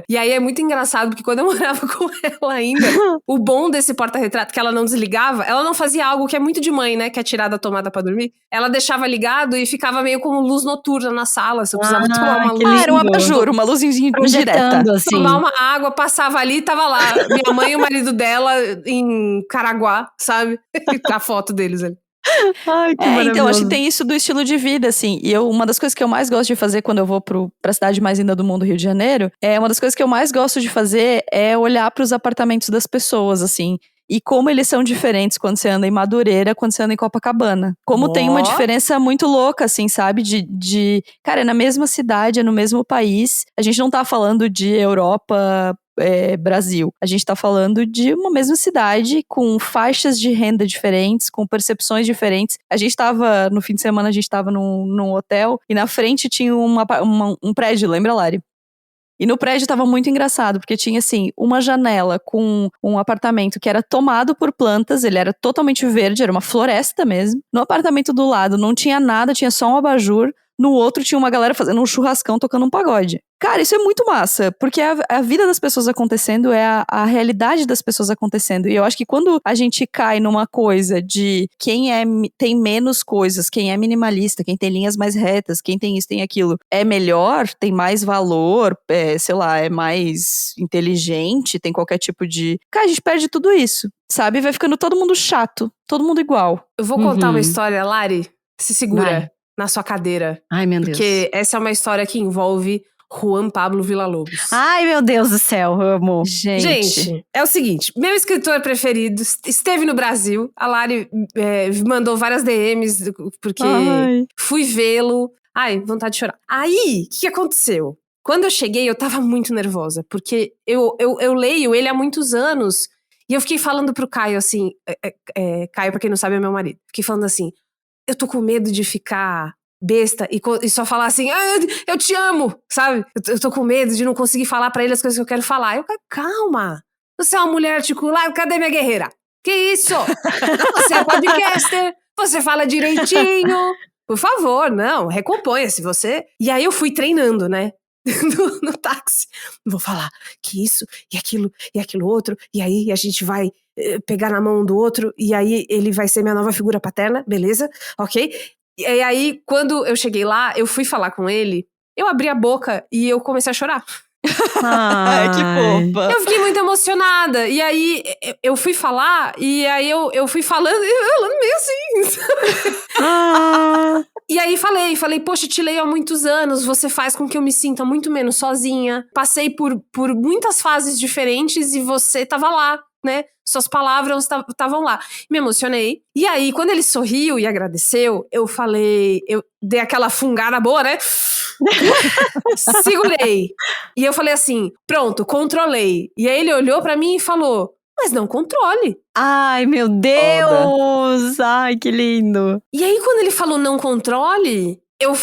E aí é muito engraçado, porque quando eu morava com ela ainda, o bom desse porta-retrato que ela não desligava, ela não fazia algo que é muito de mãe, né? Que é tirar da tomada pra dormir. Ela deixava ligado e ficava meio como luz noturna na sala. Você precisava tomar uma luz. Era um abajur, uma luzinha indireta. Assim. Tomar uma água, passava ali e tava lá. Minha mãe e o marido dela em Caraguá, sabe? A foto deles ali. Ai, que então, acho que tem isso do estilo de vida, assim. E uma das coisas que eu mais gosto de fazer quando eu vou pra cidade mais linda do mundo, Rio de Janeiro, uma das coisas que eu mais gosto de fazer é olhar pros apartamentos das pessoas, assim. E como eles são diferentes quando você anda em Madureira, quando você anda em Copacabana. Como tem uma diferença muito louca, assim, sabe? Cara, é na mesma cidade, é no mesmo país. A gente não tá falando de Europa Brasil. A gente tá falando de uma mesma cidade, com faixas de renda diferentes, com percepções diferentes. No fim de semana, a gente tava num hotel, e na frente tinha um prédio, lembra, Lari? E no prédio tava muito engraçado, porque tinha, assim, uma janela com um apartamento que era tomado por plantas, ele era totalmente verde, era uma floresta mesmo. No apartamento do lado não tinha nada, tinha só um abajur. No outro tinha uma galera fazendo um churrascão, tocando um pagode. Cara, isso é muito massa, porque a vida das pessoas acontecendo é a realidade das pessoas acontecendo. E eu acho que quando a gente cai numa coisa de quem tem menos coisas, quem é minimalista, quem tem linhas mais retas, quem tem isso, tem aquilo, é melhor, tem mais valor, sei lá, é mais inteligente, tem qualquer tipo de... Cara, a gente perde tudo isso, sabe? Vai ficando todo mundo chato, todo mundo igual. Eu vou contar uma história, Lari. Se segura. Vai. Na sua cadeira. Ai, meu Deus. Porque essa é uma história que envolve Juan Pablo Villalobos. Ai, meu Deus do céu, eu amo. Gente, é o seguinte, meu escritor preferido esteve no Brasil. A Lari mandou várias DMs, porque fui vê-lo. Ai, vontade de chorar. Aí, o que aconteceu? Quando eu cheguei, eu tava muito nervosa, porque eu leio ele há muitos anos, e eu fiquei falando pro Caio, assim, Caio, pra quem não sabe, é meu marido. Fiquei falando assim, eu tô com medo de ficar besta e só falar assim, eu te amo, sabe? Eu tô com medo de não conseguir falar pra ele as coisas que eu quero falar. Eu, calma, você é uma mulher articulada, cadê minha guerreira? Que isso? Você é podcaster, você fala direitinho, por favor, não, recomponha-se você. E aí eu fui treinando, né? No táxi, vou falar que isso e aquilo outro, e aí a gente vai pegar na mão do outro, e aí ele vai ser minha nova figura paterna, beleza? Ok? E aí, quando eu cheguei lá, eu fui falar com ele, eu abri a boca e eu comecei a chorar. Ai, que fofa. Eu fiquei muito emocionada. E aí, eu fui falar, e aí eu fui falando meio assim. E aí falei, poxa, te leio há muitos anos, você faz com que eu me sinta muito menos sozinha. Passei por muitas fases diferentes e você tava lá, né? Suas palavras estavam lá. Me emocionei. E aí, quando ele sorriu e agradeceu, eu dei aquela fungada boa, né? Segurei. E eu falei assim, pronto, controlei. E aí ele olhou pra mim e falou, mas não controle. Ai, meu Deus! Ai, que lindo! E aí, quando ele falou não controle, eu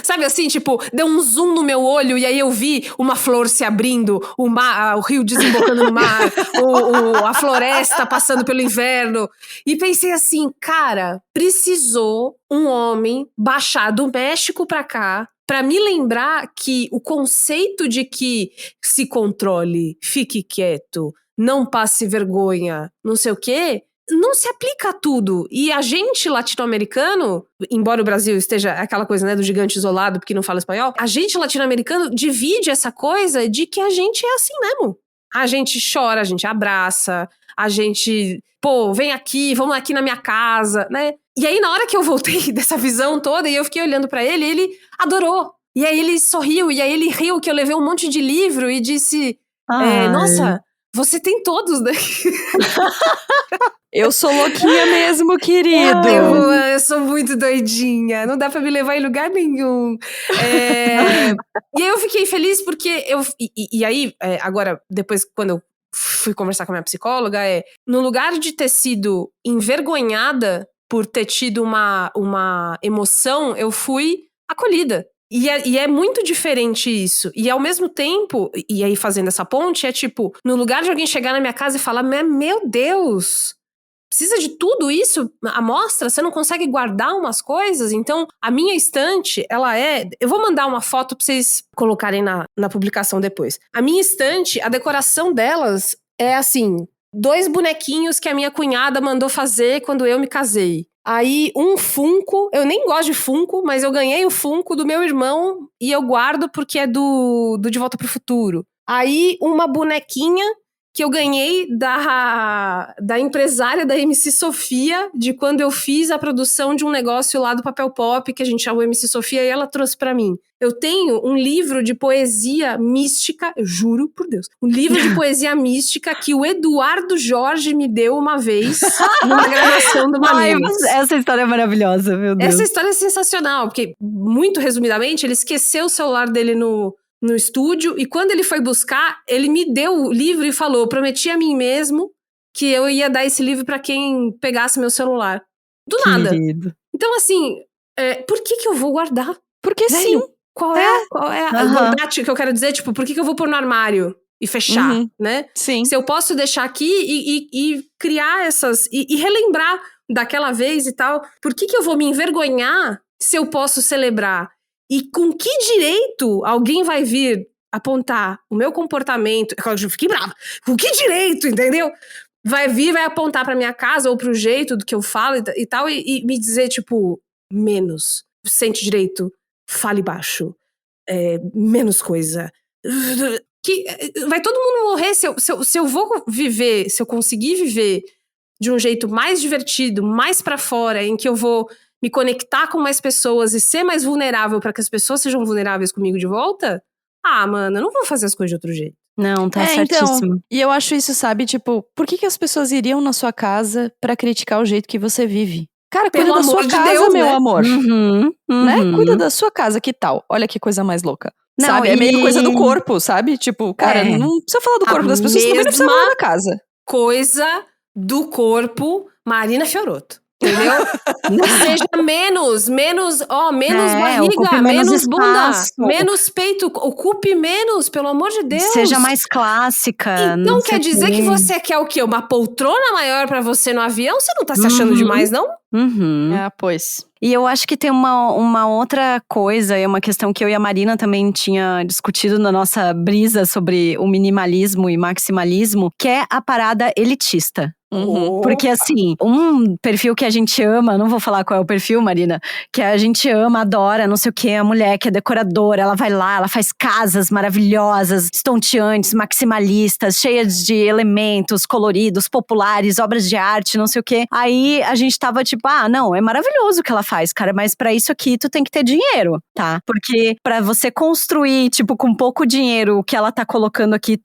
sabe assim, tipo, deu um zoom no meu olho e aí eu vi uma flor se abrindo, o rio desembocando no mar, a floresta passando pelo inverno. E pensei assim, cara, precisou um homem baixar do México pra cá pra me lembrar que o conceito de que se controle, fique quieto, não passe vergonha, não sei o quê, não se aplica a tudo. E a gente latino-americano, embora o Brasil esteja aquela coisa, né, do gigante isolado porque não fala espanhol, a gente latino-americano divide essa coisa de que a gente é assim mesmo. A gente chora, a gente abraça, a gente, vem aqui, vamos aqui na minha casa, né? E aí na hora que eu voltei dessa visão toda e eu fiquei olhando pra ele, ele adorou. E aí ele sorriu, e aí ele riu que eu levei um monte de livro e disse, nossa, você tem todos, né? Eu sou louquinha mesmo, querido. Eu sou muito doidinha. Não dá pra me levar em lugar nenhum. E aí eu fiquei feliz porque E aí, agora, depois, quando eu fui conversar com a minha psicóloga, no lugar de ter sido envergonhada por ter tido uma emoção, eu fui acolhida. E é muito diferente isso. E ao mesmo tempo, e aí fazendo essa ponte, é tipo, no lugar de alguém chegar na minha casa e falar, meu Deus, precisa de tudo isso? Amostra? Você não consegue guardar umas coisas? Então, a minha estante, ela eu vou mandar uma foto pra vocês colocarem na publicação depois. A minha estante, a decoração delas é assim, 2 bonequinhos que a minha cunhada mandou fazer quando eu me casei. Aí, um Funko, eu nem gosto de Funko, mas eu ganhei o Funko do meu irmão e eu guardo porque é do De Volta pro Futuro. Aí, uma bonequinha que eu ganhei da empresária da MC Sofia, de quando eu fiz a produção de um negócio lá do Papel Pop, que a gente chamou MC Sofia, e ela trouxe pra mim. Eu tenho um livro de poesia mística, eu juro por Deus, um livro de poesia mística que o Eduardo Jorge me deu uma vez, numa gravação do Mamilos. Essa história é maravilhosa, meu Deus. Essa história é sensacional, porque, muito resumidamente, ele esqueceu o celular dele no no estúdio, e quando ele foi buscar, ele me deu o livro e falou, eu prometi a mim mesmo que eu ia dar esse livro pra quem pegasse meu celular. Do nada. Querido. Então, assim, por que eu vou guardar? Porque Velho, sim. Qual é a verdade que eu quero dizer? Tipo, por que eu vou pôr no armário e fechar, né? Sim. Se eu posso deixar aqui e criar essas... E relembrar daquela vez e tal. Por que eu vou me envergonhar se eu posso celebrar? E com que direito alguém vai vir apontar o meu comportamento? Eu fiquei brava. Com que direito, entendeu? Vai vir, vai apontar pra minha casa ou pro jeito do que eu falo e tal, e me dizer, tipo, menos. Sente direito, fale baixo. Menos coisa. Vai todo mundo morrer se eu vou viver, se eu conseguir viver de um jeito mais divertido, mais pra fora, em que eu vou me conectar com mais pessoas e ser mais vulnerável pra que as pessoas sejam vulneráveis comigo de volta. Ah, mano, eu não vou fazer as coisas de outro jeito. Não, tá certíssimo. Então, e eu acho isso, sabe, tipo, por que as pessoas iriam na sua casa pra criticar o jeito que você vive? Cara, cuida da sua casa, Deus, meu né? amor. Né? Uhum. Cuida da sua casa, que tal? Olha que coisa mais louca. Não, sabe? É meio coisa do corpo, sabe? Tipo, cara, não precisa falar do corpo das pessoas, você também não precisa falar da casa. Coisa do corpo, Marina Fiorotto. Entendeu? Seja menos barriga, menos bunda, menos peito, ocupe menos, pelo amor de Deus. Seja mais clássica. Então quer dizer que você quer o quê? Uma poltrona maior pra você no avião? Você não tá se achando demais, não? Pois. E eu acho que tem uma outra coisa, é uma questão que eu e a Marina também tinha discutido na nossa brisa sobre o minimalismo e maximalismo, que é a parada elitista. Porque assim, um perfil que a gente ama, não vou falar qual é o perfil, Marina, que a gente ama, adora, não sei o que, a mulher que é decoradora, ela vai lá, ela faz casas maravilhosas, estonteantes, maximalistas, cheias de elementos coloridos, populares, obras de arte, não sei o que. Aí a gente tava tipo, não, é maravilhoso o que ela faz, cara, mas pra isso aqui tu tem que ter dinheiro, tá? Porque pra você construir, tipo, com pouco dinheiro o que ela tá colocando aqui,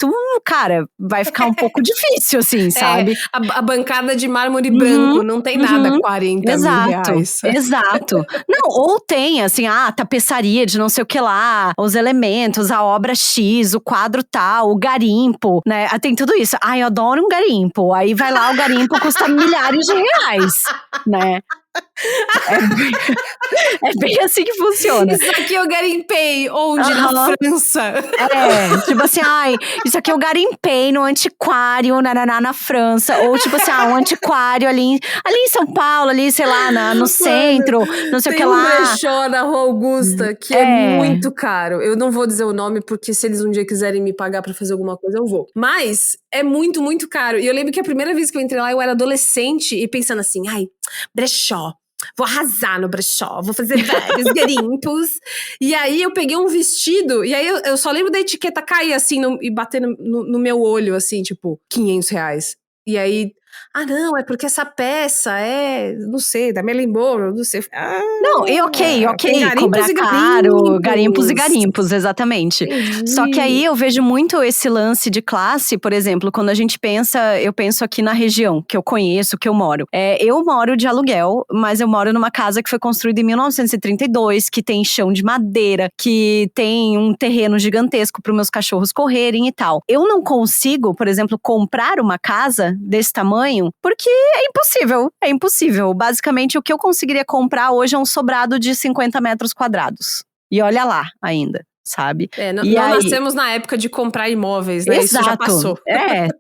cara, vai ficar um pouco difícil, assim, sabe? A bancada de mármore branco, não tem nada 40 mil reais. Exato. Não, ou tem, assim, tapeçaria de não sei o que lá, os elementos, a obra X, o quadro tal, o garimpo, né? Tem tudo isso. Eu adoro um garimpo. Aí vai lá, o garimpo custa milhares de reais, né? É bem assim que funciona. Isso aqui eu garimpei onde? Na França. Tipo assim, isso aqui eu garimpei no antiquário na França. Ou tipo assim, um antiquário ali em São Paulo, ali, sei lá, no centro, não sei o que lá. Tem um brechó na Rua Augusta que é muito caro. Eu não vou dizer o nome, porque se eles um dia quiserem me pagar pra fazer alguma coisa, eu vou. Mas é muito, muito caro. E eu lembro que a primeira vez que eu entrei lá, eu era adolescente e pensando assim, brechó. Vou arrasar no brechó, vou fazer vários garimpos. E aí eu peguei um vestido, e aí eu só lembro da etiqueta cair assim e bater no meu olho, assim, tipo, 500 reais. E aí, não, é porque essa peça não sei, da Marilyn Monroe, não sei. Não, e ok, cobrar caro, garimpos e garimpos, exatamente. Entendi. Só que aí eu vejo muito esse lance de classe, por exemplo, quando a gente pensa, eu penso aqui na região que eu conheço, que eu moro. Eu moro de aluguel, mas eu moro numa casa que foi construída em 1932, que tem chão de madeira, que tem um terreno gigantesco para os meus cachorros correrem e tal. Eu não consigo, por exemplo, comprar uma casa desse tamanho, porque é impossível. Basicamente, o que eu conseguiria comprar hoje é um sobrado de 50 metros quadrados. E olha lá ainda, sabe? Nós nascemos na época de comprar imóveis, né? Exato. Isso já passou.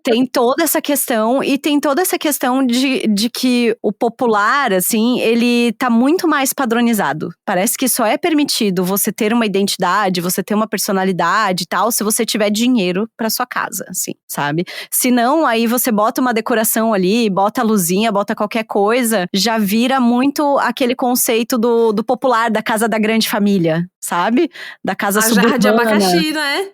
Tem toda essa questão, e tem toda essa questão de que o popular, assim, ele tá muito mais padronizado. Parece que só é permitido você ter uma identidade, você ter uma personalidade e tal, se você tiver dinheiro pra sua casa, assim, sabe? Se não, aí você bota uma decoração ali, bota a luzinha, bota qualquer coisa, já vira muito aquele conceito do popular, da casa da grande família, sabe? Da casa suburbana. Jarra de abacaxi, né?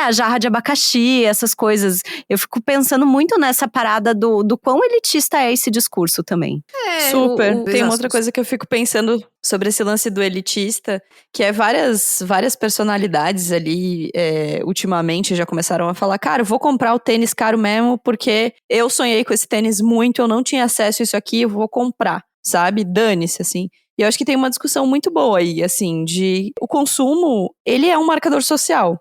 A jarra de abacaxi, essas coisas. Eu fico pensando muito nessa parada do quão elitista é esse discurso também. Super. Tem uma outra coisa que eu fico pensando sobre esse lance do elitista, que é várias personalidades ali, ultimamente já começaram a falar, cara, eu vou comprar o tênis caro mesmo, porque eu sonhei com esse tênis muito, eu não tinha acesso a isso aqui, eu vou comprar, sabe? Dane-se, assim. E eu acho que tem uma discussão muito boa aí, assim, de o consumo, ele é um marcador social.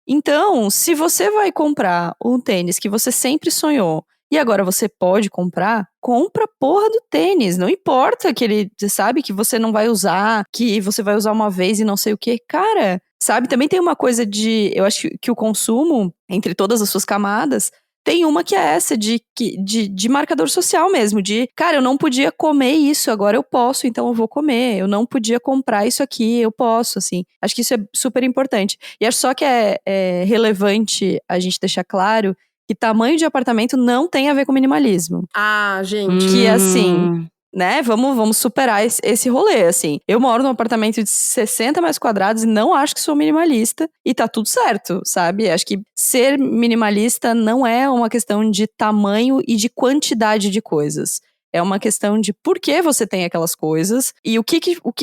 Então, se você vai comprar um tênis que você sempre sonhou e agora você pode comprar, compra a porra do tênis. Não importa que ele, sabe, que você não vai usar, que você vai usar uma vez e não sei o que. Cara, sabe, também tem uma coisa eu acho que o consumo, entre todas as suas camadas, tem uma que é essa, de marcador social mesmo, cara, eu não podia comer isso, agora eu posso, então eu vou comer. Eu não podia comprar isso aqui, eu posso, assim. Acho que isso é super importante. E acho só que é relevante a gente deixar claro que tamanho de apartamento não tem a ver com minimalismo. Ah, gente. Que assim, né, vamos superar esse rolê, assim. Eu moro num apartamento de 60 metros quadrados e não acho que sou minimalista e tá tudo certo, sabe? Acho que ser minimalista não é uma questão de tamanho e de quantidade de coisas. É uma questão de por que você tem aquelas coisas e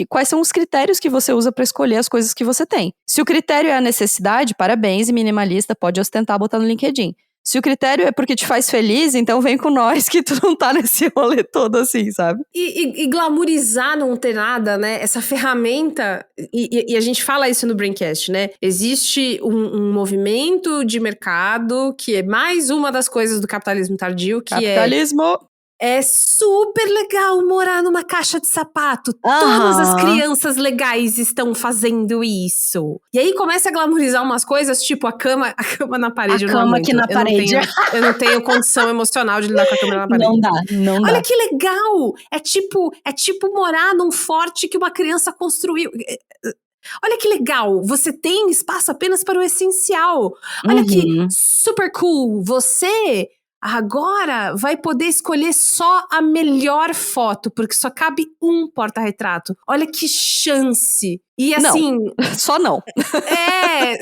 quais são os critérios que você usa pra escolher as coisas que você tem. Se o critério é a necessidade, parabéns, e minimalista pode ostentar botar no LinkedIn. Se o critério é porque te faz feliz, então vem com nós que tu não tá nesse rolê todo assim, sabe? E glamourizar não ter nada, né? Essa ferramenta, e a gente fala isso no Braincast, né? Existe um movimento de mercado que é mais uma das coisas do capitalismo tardio, que é super legal morar numa caixa de sapato. Todas as crianças legais estão fazendo isso. E aí começa a glamourizar umas coisas, tipo a cama na parede. A cama aqui na parede. Eu não tenho condição emocional de lidar com a cama na parede. Não dá. Olha que legal! É tipo morar num forte que uma criança construiu. Olha que legal, você tem espaço apenas para o essencial. Olha que super cool, você agora vai poder escolher só a melhor foto, porque só cabe um porta-retrato. Olha que chance. E assim... Não, só não.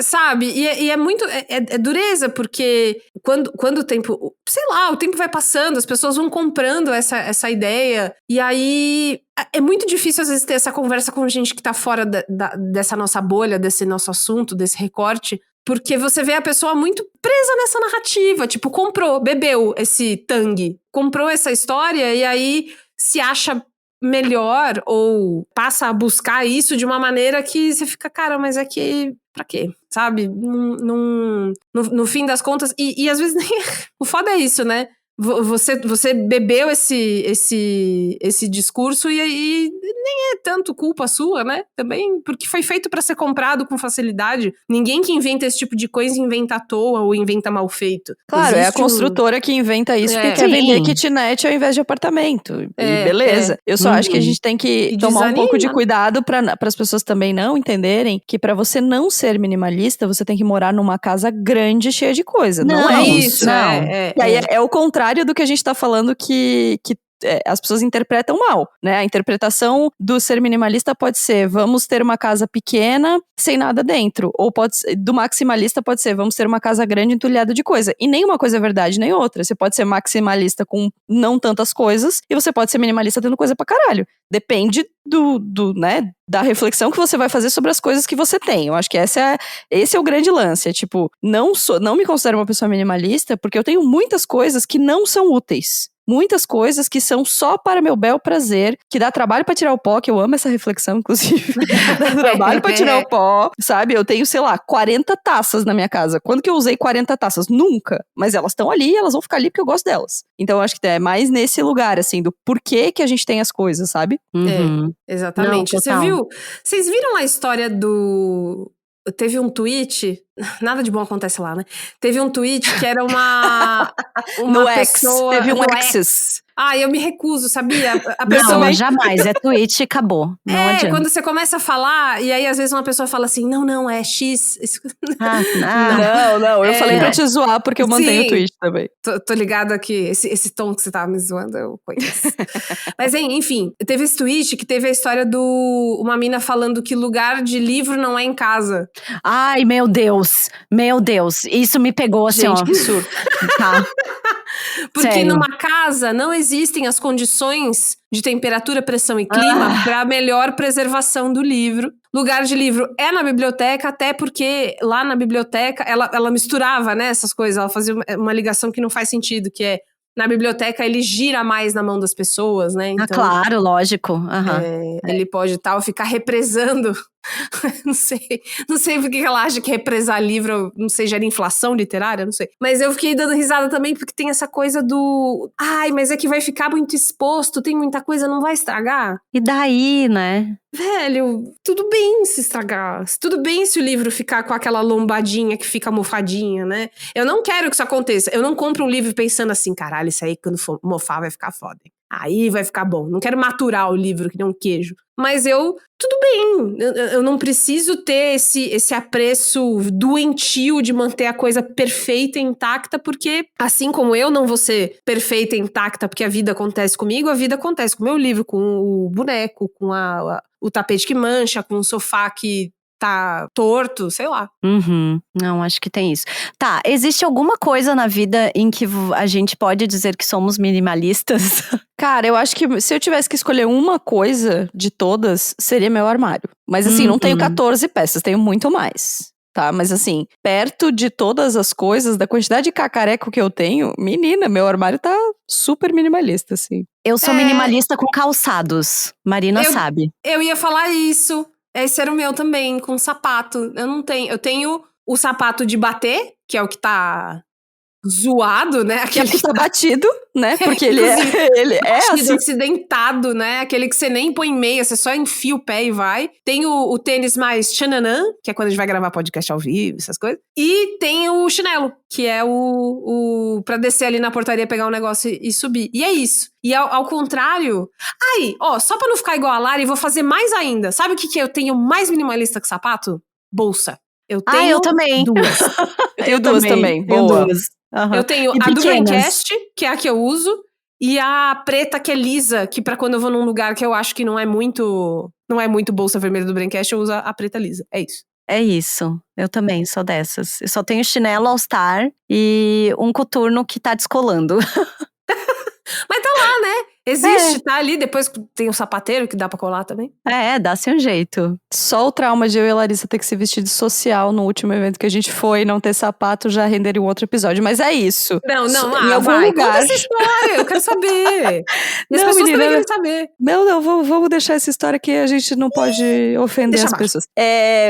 Sabe? E é muito... É dureza, porque quando o tempo... Sei lá, o tempo vai passando, as pessoas vão comprando essa ideia. E aí... É muito difícil, às vezes, ter essa conversa com gente que tá fora dessa nossa bolha, desse nosso assunto, desse recorte. Porque você vê a pessoa muito presa nessa narrativa. Tipo, bebeu esse Tang. Comprou essa história e aí se acha melhor ou passa a buscar isso de uma maneira que você fica, cara, mas é que... Pra quê? Sabe? No fim das contas... E às vezes nem... O foda é isso, né? Você bebeu esse discurso e nem é tanto culpa sua, né? Também porque foi feito pra ser comprado com facilidade. Ninguém que inventa esse tipo de coisa inventa à toa ou inventa mal feito. Claro, é a construtora que inventa isso porque quer vender kitnet ao invés de apartamento. E beleza. Eu só acho que a gente tem que tomar um pouco de cuidado para as pessoas também não entenderem que pra você não ser minimalista, você tem que morar numa casa grande cheia de coisa. Não é isso. E aí é o contrário do que a gente tá falando que as pessoas interpretam mal, né? A interpretação do ser minimalista pode ser, vamos ter uma casa pequena sem nada dentro. Ou do maximalista pode ser, vamos ter uma casa grande entulhada de coisa. E nem uma coisa é verdade, nem outra. Você pode ser maximalista com não tantas coisas e você pode ser minimalista tendo coisa pra caralho. Depende né, da reflexão que você vai fazer sobre as coisas que você tem. Eu acho que esse é o grande lance. É tipo, não me considero uma pessoa minimalista porque eu tenho muitas coisas que não são úteis. Muitas coisas que são só para meu bel prazer, que dá trabalho pra tirar o pó, que eu amo essa reflexão, inclusive. Dá trabalho pra tirar o pó, sabe? Eu tenho, sei lá, 40 taças na minha casa. Quando que eu usei 40 taças? Nunca. Mas elas estão ali e elas vão ficar ali porque eu gosto delas. Então eu acho que é mais nesse lugar, assim, do porquê que a gente tem as coisas, sabe? Exatamente. Vocês viram a história do... Teve um tweet, nada de bom acontece lá, né? Teve um tweet que era uma no pessoa... X, teve um X. Eu me recuso, sabia? A pessoa não, jamais, é tweet e acabou. Não adianta. Quando você começa a falar, e aí às vezes uma pessoa fala assim, não, é X. Não, eu falei pra te zoar porque eu mantenho o tweet também. Tô ligada que esse tom que você tava me zoando, eu conheço. Mas enfim, teve esse tweet que teve a história uma mina falando que lugar de livro não é em casa. Ai, meu Deus, isso me pegou assim, gente, que surto. Tá. Porque Sério? numa casa não existem as condições de temperatura, pressão e clima para melhor preservação do livro. Lugar de livro é na biblioteca, até porque lá na biblioteca ela misturava, né, essas coisas, ela fazia uma ligação que não faz sentido, que é na biblioteca ele gira mais na mão das pessoas, né? Então, claro, lógico. ele pode ficar represando Não sei porque ela acha que represar livro, não sei, gera inflação literária, não sei. Mas eu fiquei dando risada também porque tem essa coisa do... Ai, mas é que vai ficar muito exposto, tem muita coisa, não vai estragar? E daí, né? Velho, tudo bem se estragar. Tudo bem se o livro ficar com aquela lombadinha que fica mofadinha, né? Eu não quero que isso aconteça. Eu não compro um livro pensando assim, caralho, isso aí quando for mofar vai ficar foda. Aí vai ficar bom. Não quero maturar o livro que nem um queijo. Mas tudo bem. Eu não preciso ter esse apreço doentio de manter a coisa perfeita e intacta, porque assim como eu não vou ser perfeita e intacta porque a vida acontece comigo, a vida acontece com o meu livro, com o boneco, com o tapete que mancha, com o sofá que tá torto, sei lá. Não, acho que tem isso. Tá, existe alguma coisa na vida em que a gente pode dizer que somos minimalistas? Cara, eu acho que se eu tivesse que escolher uma coisa de todas, seria meu armário. Mas assim, não tenho 14 peças, tenho muito mais. Tá, mas assim, perto de todas as coisas, da quantidade de cacareco que eu tenho, menina, meu armário tá super minimalista, assim. Eu sou minimalista com calçados, Marina sabe. Eu ia falar isso. Esse era o meu também, com sapato. Eu tenho o sapato de bater, que é o que tá zoado, né? Aquele que tá batido, né? Porque ele é assim. Acidentado, né? Aquele que você nem põe meia, você só enfia o pé e vai. Tem o tênis mais tchananã, que é quando a gente vai gravar podcast ao vivo, essas coisas. E tem o chinelo, que é o pra descer ali na portaria, pegar um negócio e subir. E é isso. E ao contrário... só pra não ficar igual a Lari, vou fazer mais ainda. Sabe o que eu tenho mais minimalista que sapato? Bolsa. Eu tenho eu também. duas. Eu tenho duas também. Boa. Uhum. Eu tenho a do Braincast, que é a que eu uso, e a preta, que é lisa, que pra quando eu vou num lugar que eu acho que não é muito bolsa vermelha do Braincast, eu uso a preta lisa. É isso. É isso. Eu também sou dessas. Eu só tenho chinelo All Star e um coturno que tá descolando. Mas tá lá, né? Existe, tá ali. Depois tem o sapateiro que dá pra colar também. Dá-se um jeito. Só o trauma de eu e a Larissa ter que se vestir de social no último evento que a gente foi, não ter sapato, já renderia um outro episódio. Mas é isso. Não, em algum lugar. Conta essa história, eu quero saber. E as pessoas também querem saber. Não, vamos deixar essa história que a gente não pode ofender as pessoas.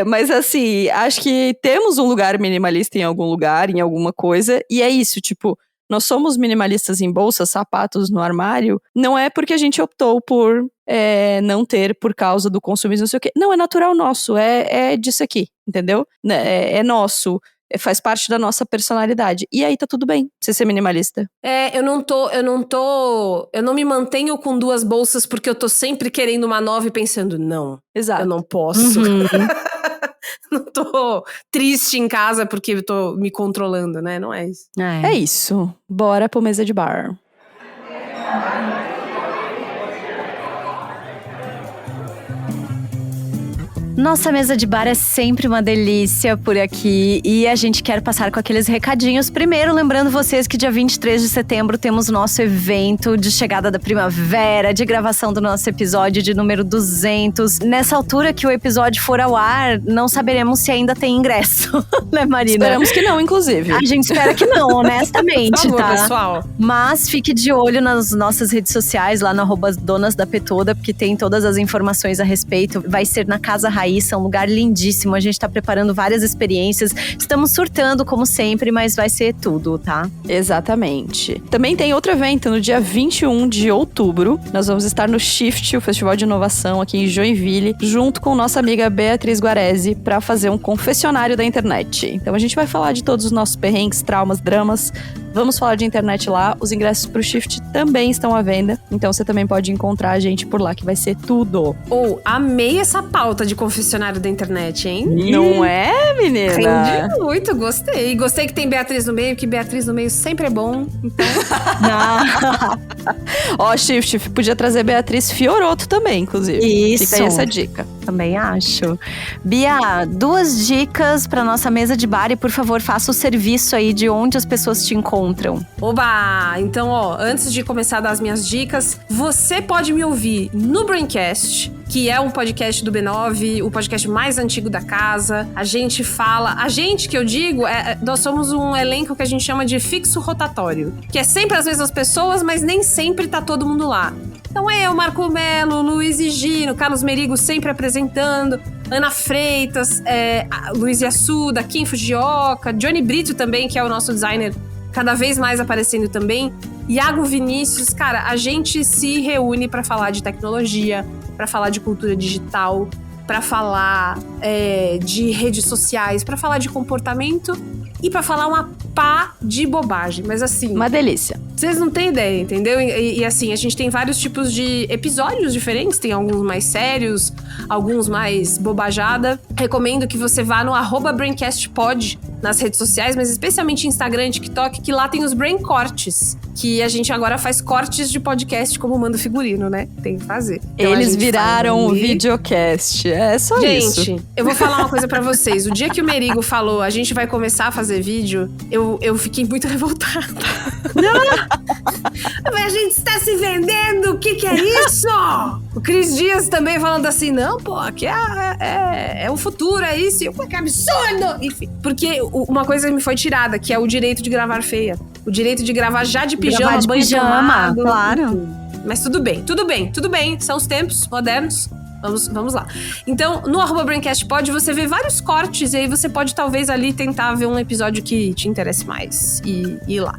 Mas assim, acho que temos um lugar minimalista em algum lugar, em alguma coisa, e é isso, tipo... Nós somos minimalistas em bolsas, sapatos no armário, não é porque a gente optou por não ter por causa do consumismo, não sei o quê. Não, é natural nosso, é disso aqui, entendeu? É nosso, faz parte da nossa personalidade. E aí tá tudo bem você ser minimalista. Eu não me mantenho com duas bolsas porque eu tô sempre querendo uma nova e pensando, não, exato. Eu não posso. Não tô triste em casa porque eu tô me controlando, né? Não é isso. É isso. Bora pro mesa de bar. Nossa mesa de bar é sempre uma delícia por aqui e a gente quer passar com aqueles recadinhos. Primeiro, lembrando vocês que dia 23 de setembro temos nosso evento de chegada da primavera, de gravação do nosso episódio de número 200. Nessa altura que o episódio for ao ar, não saberemos se ainda tem ingresso, né, Marina? Esperamos que não, inclusive. A gente espera que não, honestamente, Por favor, tá? pessoal. Mas fique de olho nas nossas redes sociais, lá no @donasdapetoda, porque tem todas as informações a respeito. Vai ser na Casa Raiz, é um lugar lindíssimo, a gente tá preparando várias experiências, estamos surtando como sempre, mas vai ser tudo, tá? Exatamente. Também tem outro evento no dia 21 de outubro, nós vamos estar no Shift, o Festival de Inovação aqui em Joinville, junto com nossa amiga Beatriz Guarese, pra fazer um confessionário da internet. Então a gente vai falar de todos os nossos perrengues, traumas, dramas, vamos falar de internet lá, os ingressos pro Shift também estão à venda, então você também pode encontrar a gente por lá, que vai ser tudo. Amei essa pauta de confessionário da internet, hein? Não é, menina? Rendi muito, gostei. Gostei que tem Beatriz no meio, que Beatriz no meio sempre é bom, então... Shift, podia trazer Beatriz Fioroto também, inclusive. Isso. Fica aí essa dica. Também acho. Bia, 2 dicas pra nossa mesa de bar e, por favor, faça o serviço aí de onde as pessoas te encontram. Oba! Então, antes de começar a dar as minhas dicas, você pode me ouvir no Braincast, que é um podcast do B9, o podcast mais antigo da casa. A gente fala... A gente, que eu digo, nós somos um elenco que a gente chama de fixo rotatório, que é sempre as mesmas pessoas, mas nem sempre tá todo mundo lá. Então Marco Melo, Luiz e Gino, Carlos Merigo sempre apresentando. Ana Freitas, Luiz Yassuda, Kim Fujioka, Johnny Brito também, que é o nosso designer cada vez mais aparecendo também. Iago Vinícius, cara, a gente se reúne para falar de tecnologia, para falar de cultura digital, para falar de redes sociais, para falar de comportamento e para falar uma pá de bobagem. Mas assim... Uma delícia. Vocês não têm ideia, entendeu? E assim, a gente tem vários tipos de episódios diferentes. Tem alguns mais sérios, alguns mais bobajada. Recomendo que você vá no @BraincastPod nas redes sociais, mas especialmente Instagram e TikTok, que lá tem os Brain Cortes. Que a gente agora faz cortes de podcast como manda figurino, né? Tem que fazer. Então, eles viraram o videocast. É só isso. Gente, eu vou falar uma coisa pra vocês. O dia que o Merigo falou, a gente vai começar a fazer vídeo, eu fiquei muito revoltada. Mas a gente está se vendendo, o que é isso? O Cris Dias também falando assim, não, pô, aqui é o futuro, é isso. Eu, que absurdo! Enfim, porque uma coisa me foi tirada, que é o direito de gravar feia. O direito de gravar já de pijama, banho tomado. Claro. Mas tudo bem. São os tempos modernos. Vamos lá. Então, no @BraincastPod, você vê vários cortes e aí você pode talvez ali tentar ver um episódio que te interesse mais e ir lá.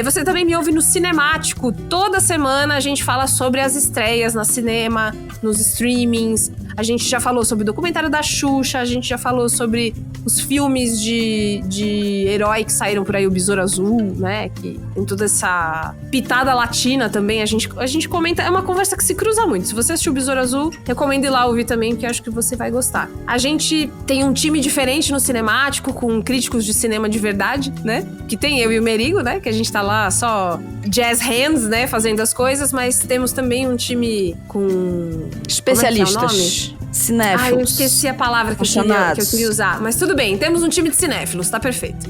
Você também me ouve no Cinemático. Toda semana a gente fala sobre as estreias no cinema, nos streamings. A gente já falou sobre o documentário da Xuxa, a gente já falou sobre os filmes de herói que saíram por aí, o Besouro Azul, né? Que tem toda essa pitada latina também. A gente comenta, é uma conversa que se cruza muito. Se você assistiu o Besouro Azul, recomendo ir lá ouvir também, porque acho que você vai gostar. A gente tem um time diferente no Cinemático, com críticos de cinema de verdade, né? Que tem eu e o Merigo, né? Que a gente tá lá só jazz hands, né? Fazendo as coisas, mas temos também um time com... especialistas. Cinéfilos. Eu esqueci a palavra que eu queria usar. Mas tudo bem, temos um time de cinéfilos, tá perfeito.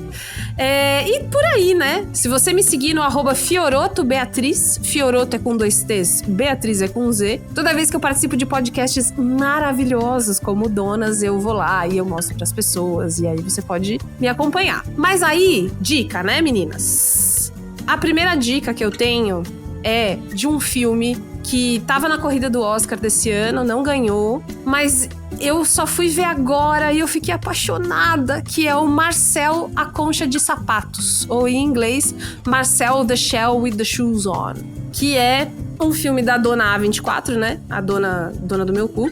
E por aí, né? Se você me seguir no @FiorotoBeatriz, Fioroto é com 2 T's, Beatriz é com Z. Toda vez que eu participo de podcasts maravilhosos como Donas, eu vou lá e eu mostro pras pessoas. E aí você pode me acompanhar. Mas aí, dica, né, meninas? A primeira dica que eu tenho é de um filme que tava na corrida do Oscar desse ano, não ganhou, mas eu só fui ver agora e eu fiquei apaixonada, que é o Marcel, a Concha de Sapatos, ou em inglês, Marcel the Shell with the Shoes On, que é um filme da dona A24, né? A dona do meu cu.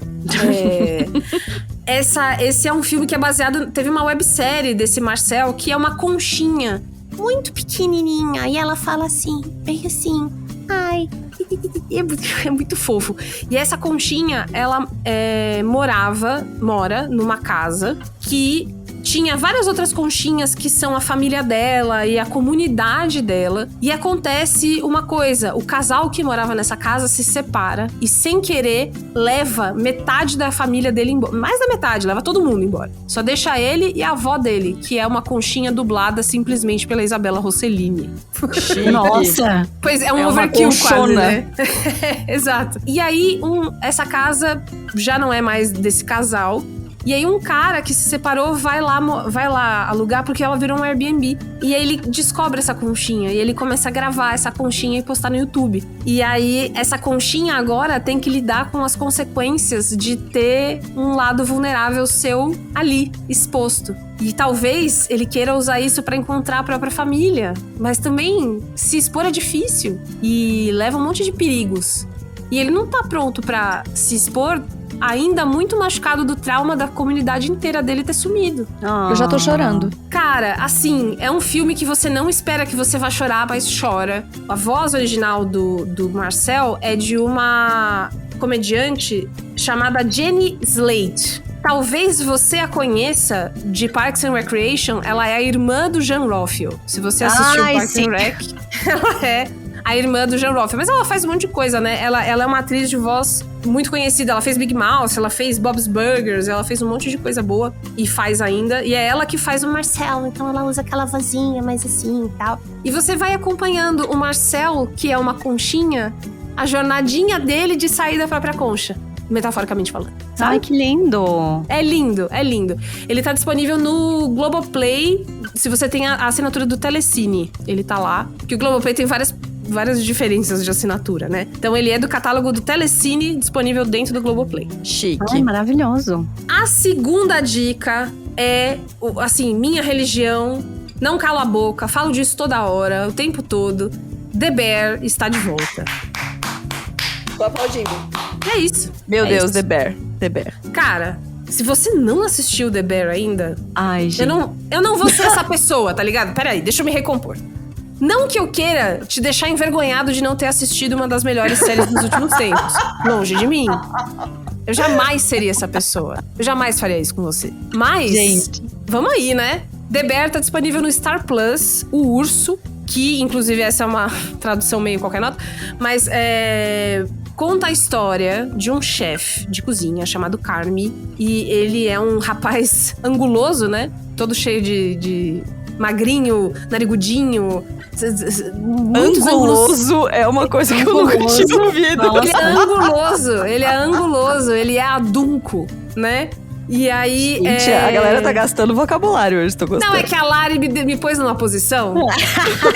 Esse é um filme que é baseado... Teve uma websérie desse Marcel, que é uma conchinha muito pequenininha, e ela fala assim, bem assim, ai... É muito fofo. E essa conchinha, ela mora numa casa que tinha várias outras conchinhas que são a família dela e a comunidade dela. E acontece uma coisa, o casal que morava nessa casa se separa e, sem querer, leva metade da família dele embora. Mais da metade, leva todo mundo embora. Só deixa ele e a avó dele, que é uma conchinha dublada simplesmente pela Isabela Rossellini. Nossa! Pois é, um overkill quase, né? Exato. E aí, essa casa já não é mais desse casal. E aí um cara que se separou vai lá alugar porque ela virou um Airbnb. E aí ele descobre essa conchinha e ele começa a gravar essa conchinha e postar no YouTube. E aí essa conchinha agora tem que lidar com as consequências de ter um lado vulnerável seu ali, exposto. E talvez ele queira usar isso pra encontrar a própria família. Mas também se expor é difícil e leva um monte de perigos. E ele não tá pronto pra se expor, ainda muito machucado do trauma da comunidade inteira dele ter sumido. Eu já tô chorando. Cara, assim, é um filme que você não espera que você vá chorar, mas chora. A voz original do Marcel é de uma comediante chamada Jenny Slate. Talvez você a conheça de Parks and Recreation. Ela é a irmã do Jean Ralphio. Se você assistiu Parks and Rec, ela é a irmã do Jean Ralphio. Mas ela faz um monte de coisa, né? Ela é uma atriz de voz muito conhecida. Ela fez Big Mouth, ela fez Bob's Burgers, ela fez um monte de coisa boa e faz ainda. E é ela que faz o Marcel, então ela usa aquela vozinha mais assim e tal. E você vai acompanhando o Marcel, que é uma conchinha, a jornadinha dele de sair da própria concha. Metaforicamente falando. Sabe? Ai, que lindo! É lindo, é lindo. Ele tá disponível no Globoplay, se você tem a assinatura do Telecine. Ele tá lá. Porque o Globoplay tem várias várias diferenças de assinatura, né? Então ele é do catálogo do Telecine, disponível dentro do Globoplay. Chique. Ai, maravilhoso. A segunda dica é, assim, minha religião, não calo a boca, falo disso toda hora, o tempo todo. The Bear está de volta. Tô aplaudindo. É isso. Meu Deus, isso. The Bear. Cara, se você não assistiu The Bear ainda, Ai, gente. eu não vou ser essa pessoa, tá ligado? Peraí, deixa eu me recompor. Não que eu queira te deixar envergonhado de não ter assistido uma das melhores séries dos últimos tempos. Longe de mim. Eu jamais seria essa pessoa. Eu jamais faria isso com você. Mas, Gente. vamos aí, né? The Bear tá disponível no Star Plus, o urso, que inclusive essa é uma tradução meio qualquer nota, mas conta a história de um chefe de cozinha chamado Carmy. E ele é um rapaz anguloso, né? Todo cheio de magrinho, narigudinho. Anguloso é uma coisa que eu nunca tinha ouvido. Ele é anguloso, ele é adunco, né? E aí. Gente, a galera tá gastando vocabulário hoje, tô gostando. Não, é que a Lari me pôs numa posição.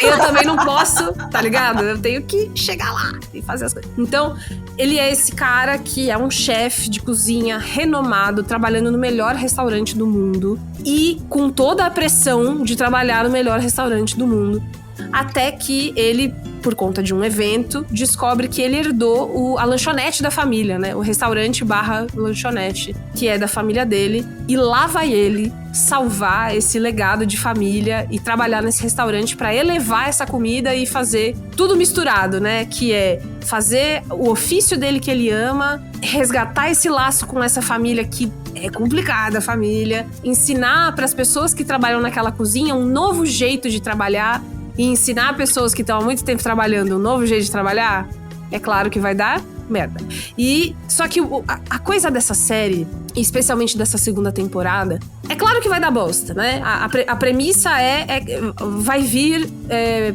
Eu também não posso, tá ligado? Eu tenho que chegar lá e fazer as coisas. Então, ele é esse cara que é um chefe de cozinha renomado, trabalhando no melhor restaurante do mundo. E com toda a pressão de trabalhar no melhor restaurante do mundo. Até que ele, por conta de um evento, descobre que ele herdou a lanchonete da família, né? O restaurante / lanchonete, que é da família dele. E lá vai ele salvar esse legado de família e trabalhar nesse restaurante pra elevar essa comida e fazer tudo misturado, né? Que é fazer o ofício dele que ele ama, resgatar esse laço com essa família que é complicada, a família, ensinar pras pessoas que trabalham naquela cozinha um novo jeito de trabalhar. E ensinar pessoas que estão há muito tempo trabalhando um novo jeito de trabalhar, é claro que vai dar merda. E só que a coisa dessa série, especialmente dessa segunda temporada, é claro que vai dar bosta, né? A premissa vai vir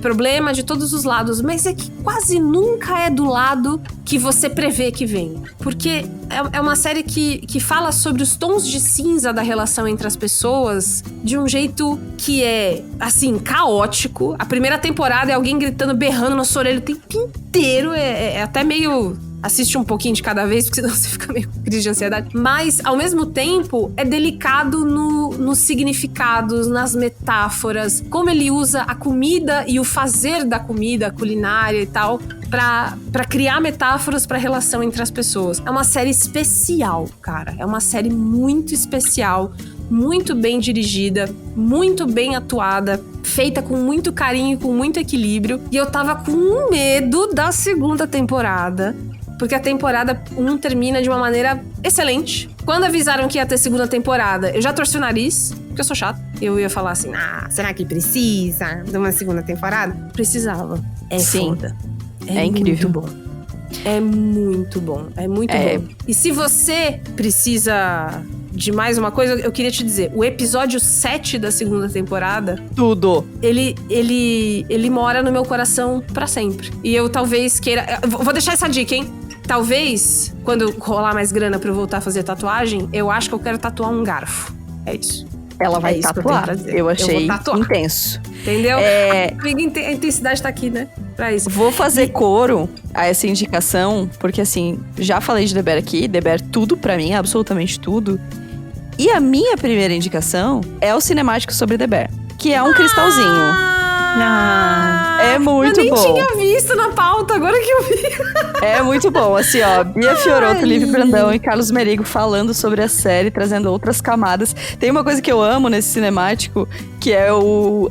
problema de todos os lados, mas é que quase nunca é do lado que você prevê que vem. Porque é uma série que fala sobre os tons de cinza da relação entre as pessoas de um jeito que é, assim, caótico. A primeira temporada é alguém gritando, berrando na sua orelha o tempo inteiro. É até meio... Assiste um pouquinho de cada vez, porque senão você fica meio com crise de ansiedade. Mas, ao mesmo tempo, é delicado nos significados, nas metáforas. Como ele usa a comida e o fazer da comida, a culinária e tal, pra criar metáforas pra relação entre as pessoas. É uma série especial, cara. É uma série muito especial, muito bem dirigida, muito bem atuada, feita com muito carinho, com muito equilíbrio. E eu tava com medo da segunda temporada, porque a temporada 1 termina de uma maneira excelente. Quando avisaram que ia ter segunda temporada, eu já torci o nariz, porque eu sou chata. Eu ia falar assim, será que precisa de uma segunda temporada? Precisava. Sim. Foda. É incrível. Muito bom. É muito bom. É muito bom. E se você precisa de mais uma coisa, eu queria te dizer, o episódio 7 da segunda temporada... Tudo. Ele mora no meu coração pra sempre. E eu talvez queira... Vou deixar essa dica, hein? Talvez, quando rolar mais grana pra eu voltar a fazer tatuagem, eu acho que eu quero tatuar um garfo. É isso. Ela vai isso tatuar. Eu achei intenso. Entendeu? A intensidade tá aqui, né? Pra isso. Vou fazer coro a essa indicação, porque assim, já falei de The Bear aqui, The Bear tudo pra mim, absolutamente tudo. E a minha primeira indicação é o cinemático sobre The Bear, que é um cristalzinho. É muito bom. Eu nem tinha visto na pauta, agora que eu vi. É muito bom, assim, ó. Bia Fiorotto, Livy Brandão e Carlos Merigo falando sobre a série, trazendo outras camadas. Tem uma coisa que eu amo nesse cinemático, que é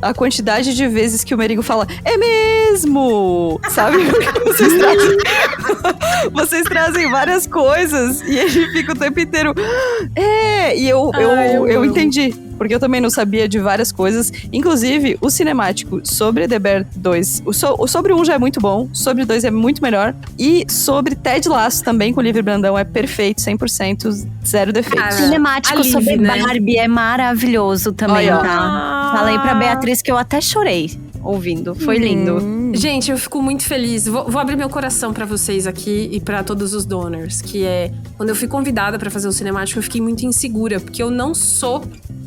a quantidade de vezes que o Merigo fala, é mesmo! Sabe? Vocês trazem várias coisas e ele fica o tempo inteiro, e eu entendi. Porque eu também não sabia de várias coisas. Inclusive, o cinemático sobre The Bear 2... sobre 1 já é muito bom. Sobre 2 é muito melhor. E sobre Ted Lasso também, com o Livy Brandão, é perfeito. 100%, zero defeitos. O cinemático sobre Barbie é maravilhoso também, tá? Falei pra Beatriz que eu até chorei ouvindo. Foi lindo. Gente, eu fico muito feliz. Vou abrir meu coração pra vocês aqui e pra todos os donors. Que é... Quando eu fui convidada pra fazer o cinemático, eu fiquei muito insegura. Porque eu não sou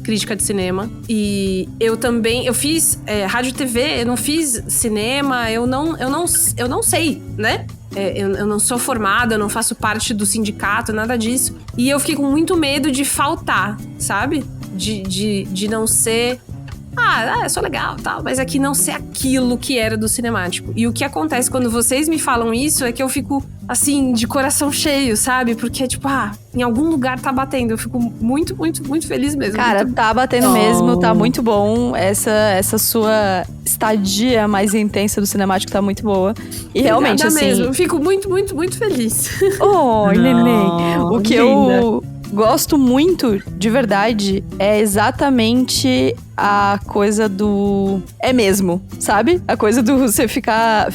crítica de cinema. E eu também, eu fiz rádio e TV, eu não fiz cinema, eu não sei, né? Eu não sou formada, eu não faço parte do sindicato, nada disso. E eu fiquei com muito medo de faltar, sabe? De não ser... eu sou legal e tal, mas aqui não ser aquilo que era do cinemático. E o que acontece quando vocês me falam isso é que eu fico, assim, de coração cheio, sabe? Porque, tipo, em algum lugar tá batendo. Eu fico muito, muito, muito feliz mesmo. Cara, tá batendo mesmo, tá muito bom. Essa sua estadia mais intensa do cinemático tá muito boa. E realmente, assim... mesmo. Eu fico muito, muito, muito feliz. Neném. O que eu gosto muito, de verdade, é exatamente a coisa do... É mesmo, sabe? A coisa do você ficar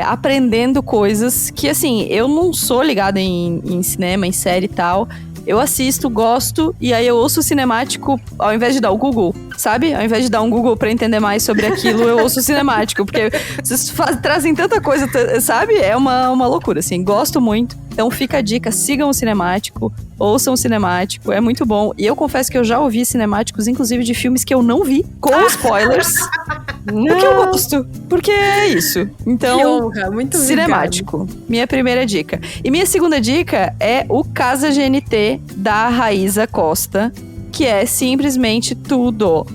aprendendo coisas que, assim, eu não sou ligada em cinema, em série e tal. Eu assisto, gosto, e aí eu ouço o cinemático ao invés de dar o Google, sabe? Ao invés de dar um Google pra entender mais sobre aquilo, eu ouço o cinemático. Porque vocês trazem tanta coisa, sabe? É uma loucura, assim. Gosto muito. Então fica a dica, sigam o cinemático, ouçam o cinemático, é muito bom. E eu confesso que eu já ouvi cinemáticos, inclusive de filmes que eu não vi, com spoilers. Porque eu gosto, porque é isso. Então, que honra, muito cinemático, obrigado. Minha primeira dica. E minha segunda dica é o Casa GNT da Raíza Costa, que é simplesmente tudo.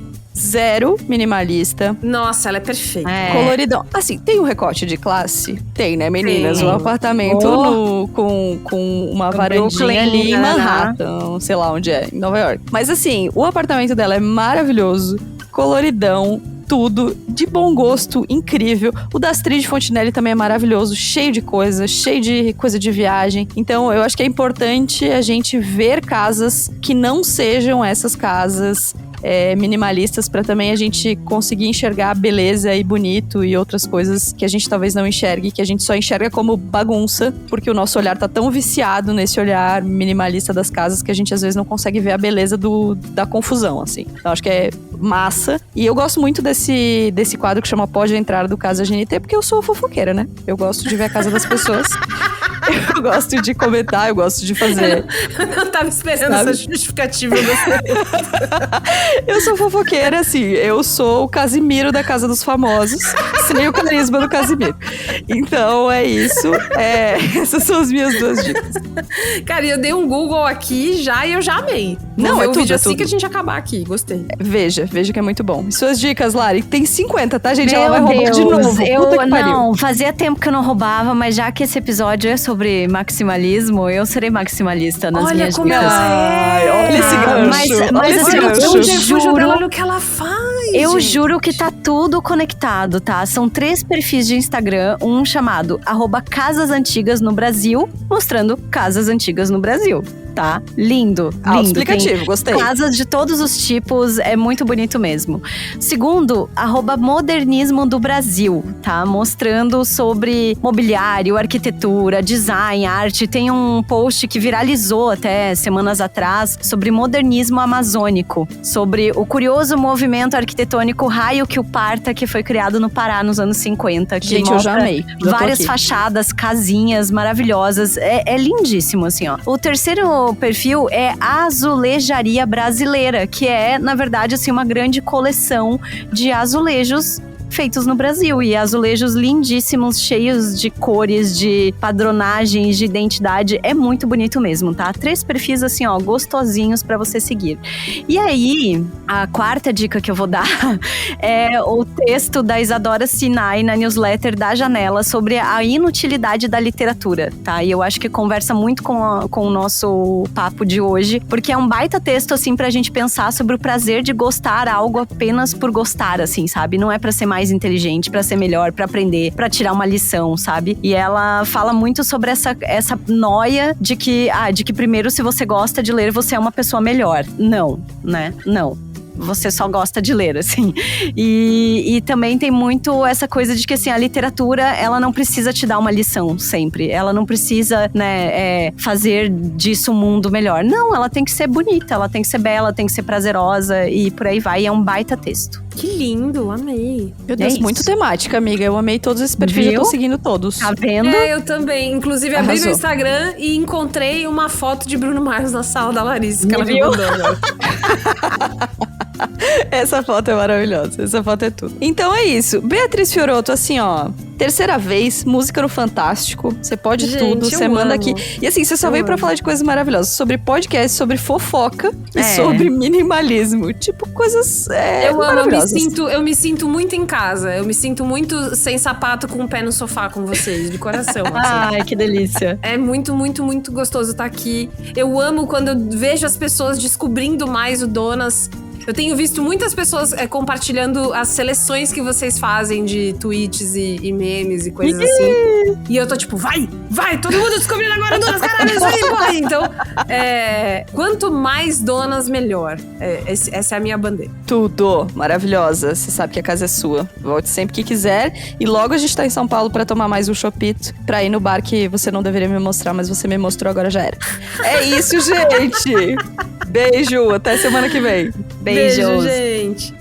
Zero minimalista. Nossa, ela é perfeita. Coloridão. Assim, tem um recorte de classe? Tem, né, meninas? Um apartamento com uma varandinha ali em Manhattan, sei lá onde é, em Nova York. Mas assim, o apartamento dela é maravilhoso, coloridão, tudo, de bom gosto, incrível. O da Astrid Fontinelli também é maravilhoso, cheio de coisa de viagem. Então, eu acho que é importante a gente ver casas que não sejam essas casas minimalistas, pra também a gente conseguir enxergar beleza e bonito e outras coisas que a gente talvez não enxergue, que a gente só enxerga como bagunça, porque o nosso olhar tá tão viciado nesse olhar minimalista das casas que a gente às vezes não consegue ver a beleza da confusão, assim. Então acho que é massa. E eu gosto muito desse quadro que chama Pode Entrar do Casa GNT, porque eu sou fofoqueira, né? Eu gosto de ver a casa das pessoas. Eu gosto de comentar, eu gosto de fazer. Eu não tava esperando essa justificativa. Eu sou fofoqueira, assim. Eu sou o Casimiro da Casa dos Famosos, sem o carisma do Casimiro. Então, é isso. Essas são as minhas duas dicas. Cara, eu dei um Google aqui já e eu já amei. Não, é um tudo, vídeo é assim tudo. que a gente acabar aqui. Gostei. Veja que é muito bom. E suas dicas, Lari? Tem 50, tá, gente? Meu Ela vai roubar Deus, de novo. Puta que pariu. Não, fazia tempo que eu não roubava, mas já que esse episódio é sobre maximalismo, eu serei maximalista nas minhas como dicas. Olha esse gancho. Mas olha esse assim, gancho. eu refúgio juro- dela no que ela faz. Eu gente. juro que tá tudo conectado, tá? São 3 perfis de Instagram, um chamado @Casas Antigas no Brasil, mostrando casas antigas no Brasil, tá? Lindo, lindo. Explicativo, Tem gostei. casas de todos os tipos, é muito bonito mesmo. Segundo, @Modernismo do Brasil, tá? Mostrando sobre mobiliário, arquitetura, design, arte. Tem um post que viralizou até semanas atrás sobre modernismo amazônico, sobre o curioso movimento arquitetônico Raio que o Parta, que foi criado no Pará nos anos 50. Que Gente, eu já amei. Já tô várias aqui. fachadas, casinhas maravilhosas. É lindíssimo, assim, ó. O terceiro perfil é a Azulejaria Brasileira, que é, na verdade, assim, uma grande coleção de azulejos feitos no Brasil. E azulejos lindíssimos, cheios de cores, de padronagens, de identidade. É muito bonito mesmo, tá? 3 perfis, assim, ó, gostosinhos pra você seguir. E aí, a quarta dica que eu vou dar é o texto da Isadora Sinai na newsletter da Janela sobre a inutilidade da literatura, tá? E eu acho que conversa muito com o nosso papo de hoje, porque é um baita texto, assim, pra gente pensar sobre o prazer de gostar algo apenas por gostar, assim, sabe? Não é pra ser mais inteligente, pra ser melhor, pra aprender, pra tirar uma lição, sabe? E ela fala muito sobre essa noia de que primeiro, se você gosta de ler, você é uma pessoa melhor. Não, né? Não. Você só gosta de ler, assim. E também tem muito essa coisa de que, assim, a literatura, ela não precisa te dar uma lição sempre. Ela não precisa, né, fazer disso um mundo melhor. Não, ela tem que ser bonita, ela tem que ser bela, tem que ser prazerosa e por aí vai. E é um baita texto. Que lindo, amei. Meu Deus, isso. muito temática, amiga. Eu amei todos esses perfis, Viu? eu tô seguindo todos. Tá vendo? Eu também. Inclusive, abri Arrasou. meu Instagram e encontrei uma foto de Bruno Mars na sala da Larissa, que ela me Viu? mandou agora. Essa foto é maravilhosa, essa foto é tudo. Então é isso. Beatriz Fiorotto, assim, ó, terceira vez, música no Fantástico. Você pode tudo, você manda aqui. E assim, você só veio pra falar de coisas maravilhosas. Sobre podcast, sobre fofoca e sobre minimalismo. Tipo, coisas eu amo, maravilhosas. eu me sinto muito em casa. Eu me sinto muito sem sapato com o pé no sofá com vocês, de coração. Assim. Ai, que delícia. É muito, muito, muito gostoso estar aqui. Eu amo quando eu vejo as pessoas descobrindo mais o Donas. Eu tenho visto muitas pessoas compartilhando as seleções que vocês fazem de tweets e memes e coisas assim. E eu tô tipo, vai, todo mundo descobrindo agora Donas, caralho, isso aí, vai! Então, quanto mais Donas, melhor. Essa é a minha bandeira. Tudo, maravilhosa. Você sabe que a casa é sua. Volte sempre que quiser. E logo a gente tá em São Paulo pra tomar mais um chopito, pra ir no bar que você não deveria me mostrar, mas você me mostrou, agora já era. É isso, gente! Beijo, até semana que vem. Beijo, gente.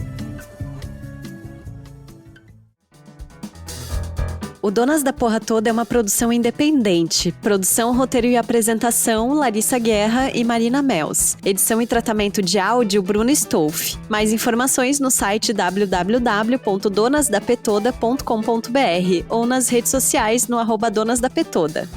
O Donas da Porra Toda é uma produção independente. Produção, roteiro e apresentação, Larissa Guerra e Marina Mels. Edição e tratamento de áudio, Bruno Stolf. Mais informações no site www.donasdapetoda.com.br ou nas redes sociais no @donasdapetoda.